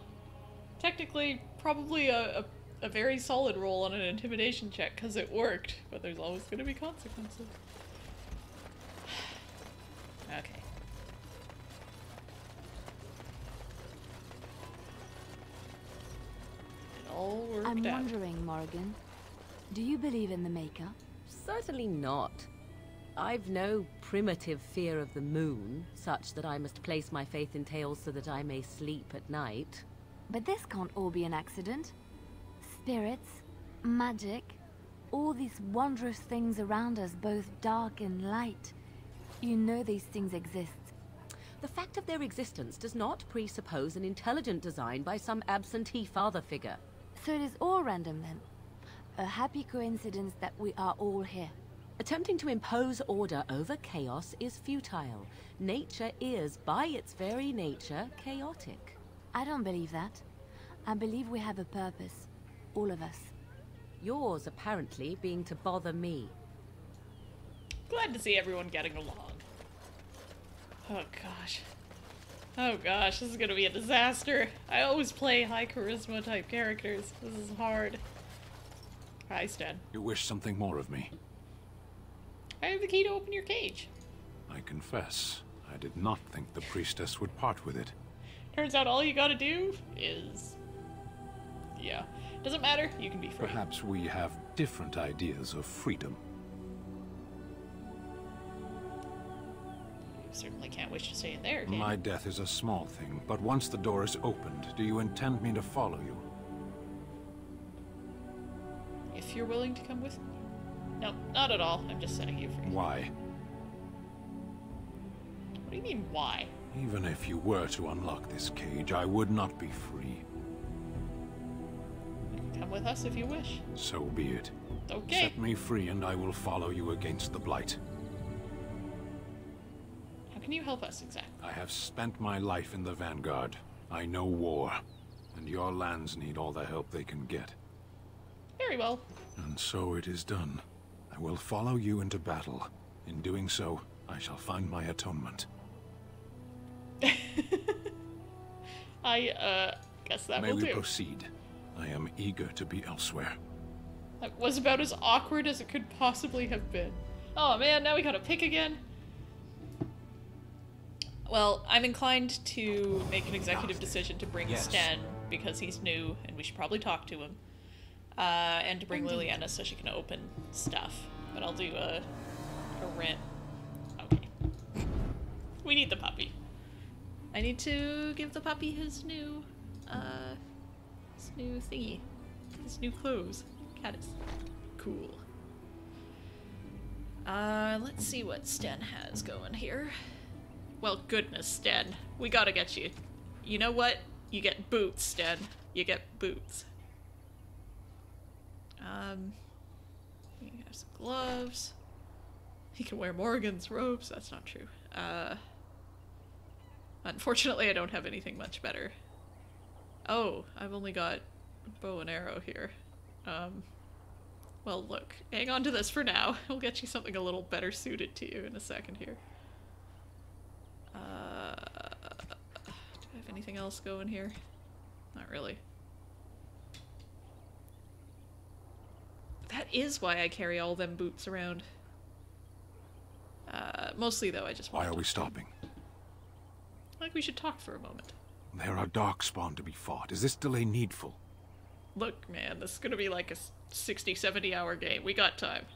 technically, probably a very solid roll on an intimidation check, because it worked, but there's always going to be consequences. Okay. It all worked I'm out. wondering, Morrigan, do you believe in the Maker? Certainly not. I've no primitive fear of the moon, such that I must place my faith in tales so that I may sleep at night. But this can't all be an accident. Spirits, magic, all these wondrous things around us, both dark and light. You know these things exist. The fact of their existence does not presuppose an intelligent design by some absentee father figure. So it is all random then. A happy coincidence that we are all here. Attempting to impose order over chaos is futile. Nature is, by its very nature, chaotic. I don't believe that. I believe we have a purpose. All of us. Yours, apparently, being to bother me. Glad to see everyone getting along. Oh gosh. Oh gosh, this is gonna be a disaster. I always play high charisma type characters. This is hard. Hi, Stan. You wish something more of me? I have the key to open your cage. I confess, I did not think the priestess would part with it. Turns out all you gotta do is... yeah. Doesn't matter, you can be free. Perhaps we have different ideas of freedom. You certainly can't wish to stay in there, can you? My death is a small thing, but once the door is opened, do you intend me to follow you? If you're willing to come with me. No, not at all. I'm just setting you free. Why? What do you mean, why? Even if you were to unlock this cage, I would not be free. Come with us if you wish. So be it. Okay. Set me free and I will follow you against the Blight. How can you help us exactly? I have spent my life in the Vanguard. I know war, and your lands need all the help they can get. Very well. And so it is done. I will follow you into battle. In doing so, I shall find my atonement. I guess that will do. May we proceed? I am eager to be elsewhere. That was about as awkward as it could possibly have been. Oh man, now we gotta pick again. Well, I'm inclined to make an executive decision to bring Stan because he's new and we should probably talk to him. And to bring Liliana so she can open stuff. But I'll do a rent. Okay. We need the puppy. I need to give the puppy his new thingy. His new clothes. Cat is cool. Let's see what Stan has going here. Well, goodness, Stan. We gotta get you. You know what? You get boots, Stan. You get boots. You have some gloves. He can wear Morgan's robes. That's not true. Unfortunately, I don't have anything much better. Oh, I've only got bow and arrow here. Well, look, hang on to this for now. We'll get you something a little better suited to you in a second here. Do I have anything else going here? Not really. That is why I carry all them boots around. Mostly, though, I just want Why are we stopping? I think we should talk for a moment. There are darkspawn to be fought. Is this delay needful? Look, man, this is gonna be like a 60, 70-hour game. We got time.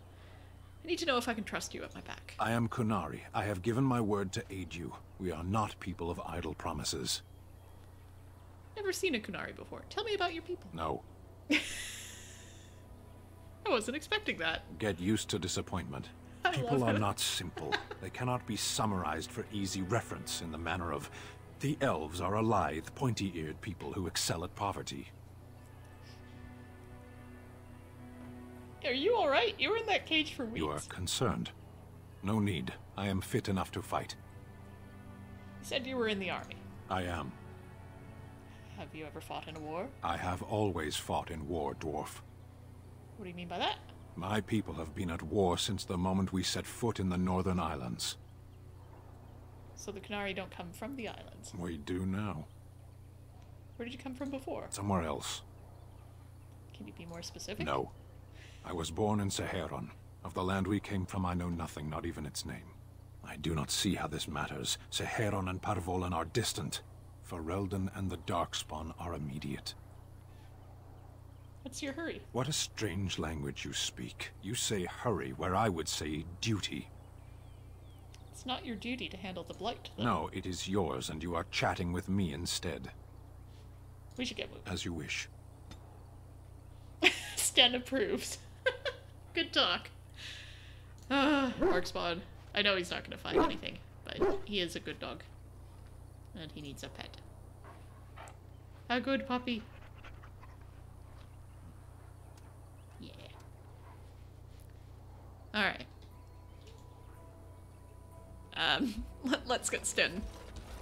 I need to know if I can trust you at my back. I am Kunari. I have given my word to aid you. We are not people of idle promises. Never seen a Kunari before. Tell me about your people. No. I wasn't expecting that. Get used to disappointment. I People love are it. not simple. They cannot be summarized for easy reference in the manner of, the elves are a lithe, pointy-eared people who excel at poverty. Are you alright? You were in that cage for weeks. You are concerned. No need. I am fit enough to fight. You said you were in the army. I am. Have you ever fought in a war? I have always fought in war, dwarf. What do you mean by that? My people have been at war since the moment we set foot in the Northern Islands. So the Kunari don't come from the islands. We do now. Where did you come from before? Somewhere else. Can you be more specific? No. I was born in Seheron. Of the land we came from, I know nothing, not even its name. I do not see how this matters. Seheron and Parvolan are distant. Ferelden and the Darkspawn are immediate. What's your hurry? What a strange language you speak. You say hurry, where I would say duty. It's not your duty to handle the Blight, though. No, it is yours, and you are chatting with me instead. We should get moving. As you wish. Stan approves. Good talk. Darkspawn. I know he's not going to find anything, but he is a good dog. And he needs a pet. A good puppy. Yeah. Alright. Let's get Stan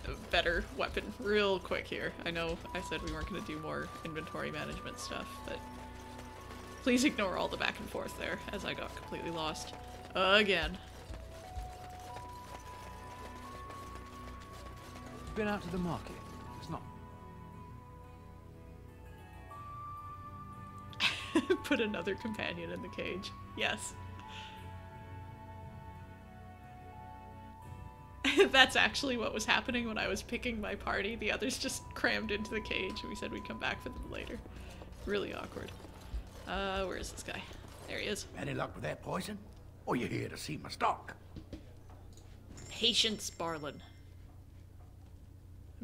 a better weapon real quick here. I know I said we weren't going to do more inventory management stuff, but please ignore all the back and forth there, as I got completely lost. Again. Been out to the market? It's not. Put another companion in the cage. Yes. That's actually what was happening when I was picking my party. The others just crammed into the cage. We said we'd come back for them later. Really awkward. Where is this guy? There he is. Any luck with that poison? Or you here to see my stock? Patience, Barlin.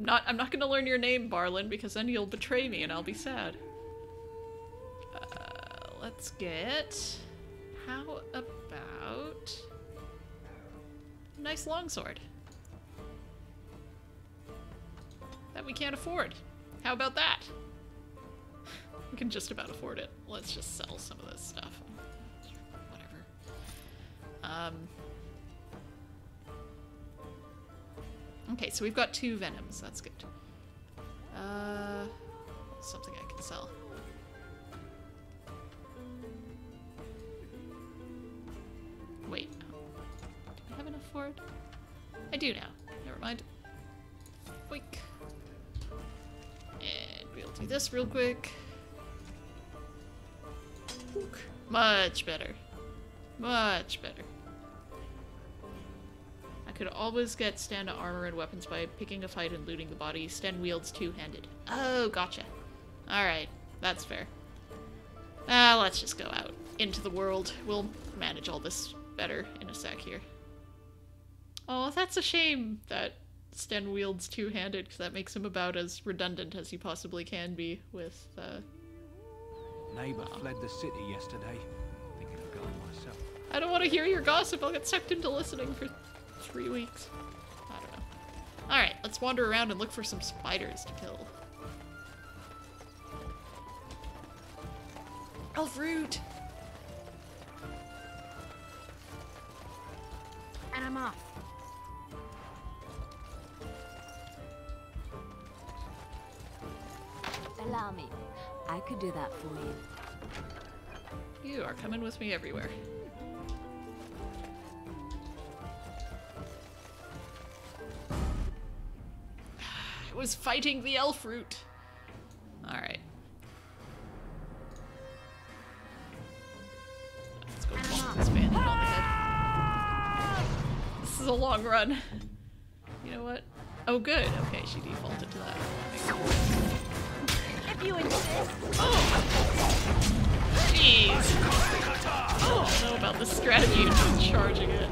I'm not gonna learn your name, Barlin, because then you'll betray me and I'll be sad. Let's get... How about... Nice longsword. That we can't afford. How about that? We can just about afford it. Let's just sell some of this stuff. Whatever. Okay, so we've got 2 venoms. That's good. Something I can sell. Wait. Do I have enough for it? I do now. Never mind. Boink. And we'll do this real quick. Much better. Much better. I could always get Sten armor and weapons by picking a fight and looting the body. Sten wields two-handed. Oh, gotcha. Alright, that's fair. Let's just go out into the world. We'll manage all this better in a sec here. Oh, that's a shame that Sten wields two-handed, because that makes him about as redundant as he possibly can be with, Neighbor fled the city yesterday. Thinking of going myself. I don't want to hear your gossip. I'll get sucked into listening for 3 weeks. I don't know. Alright, let's wander around and look for some spiders to kill. Elf root! And I'm off. Allow me. I could do that for you. You are coming with me everywhere. I was fighting the elf root. Alright. Let's go bomb this bandit on the head. This is a long run. You know what? Oh good, okay, she defaulted to that. If you insist. Oh! Jeez! I don't know about the strategy of charging it.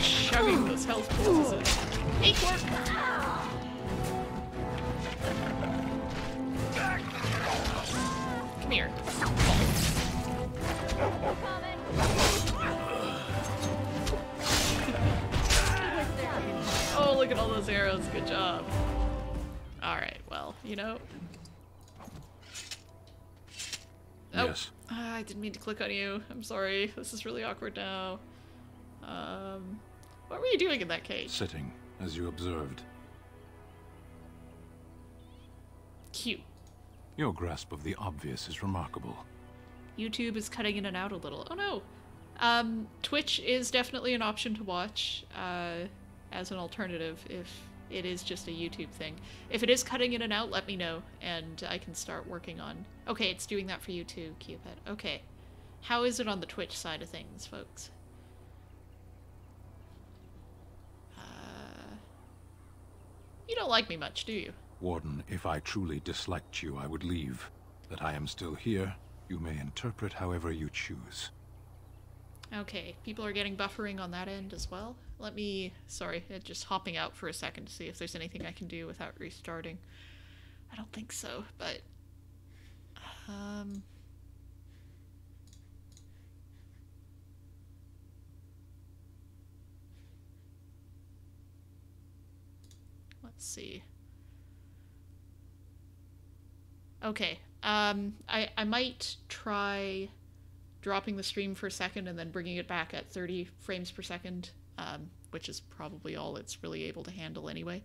Shoving those health pools in. Hey, Quark! Come here. Oh, look at all those arrows. Good job. Alright, well, you know. Oh, yes. I didn't mean to click on you. I'm sorry. This is really awkward now. What were you doing in that cage? Sitting, as you observed. Cute. Your grasp of the obvious is remarkable. YouTube is cutting in and out a little. Oh no! Twitch is definitely an option to watch as an alternative if it is just a YouTube thing. If it is cutting in and out, let me know, and I can start working on... Okay, it's doing that for you too, Cupid. Okay. How is it on the Twitch side of things, folks? You don't like me much, do you? Warden, if I truly disliked you, I would leave. That I am still here, you may interpret however you choose. Okay, people are getting buffering on that end as well. Let me... Sorry, just hopping out for a second to see if there's anything I can do without restarting. I don't think so, but... Let's see. Okay, I might try dropping the stream for a second and then bringing it back at 30 frames per second, which is probably all it's really able to handle anyway.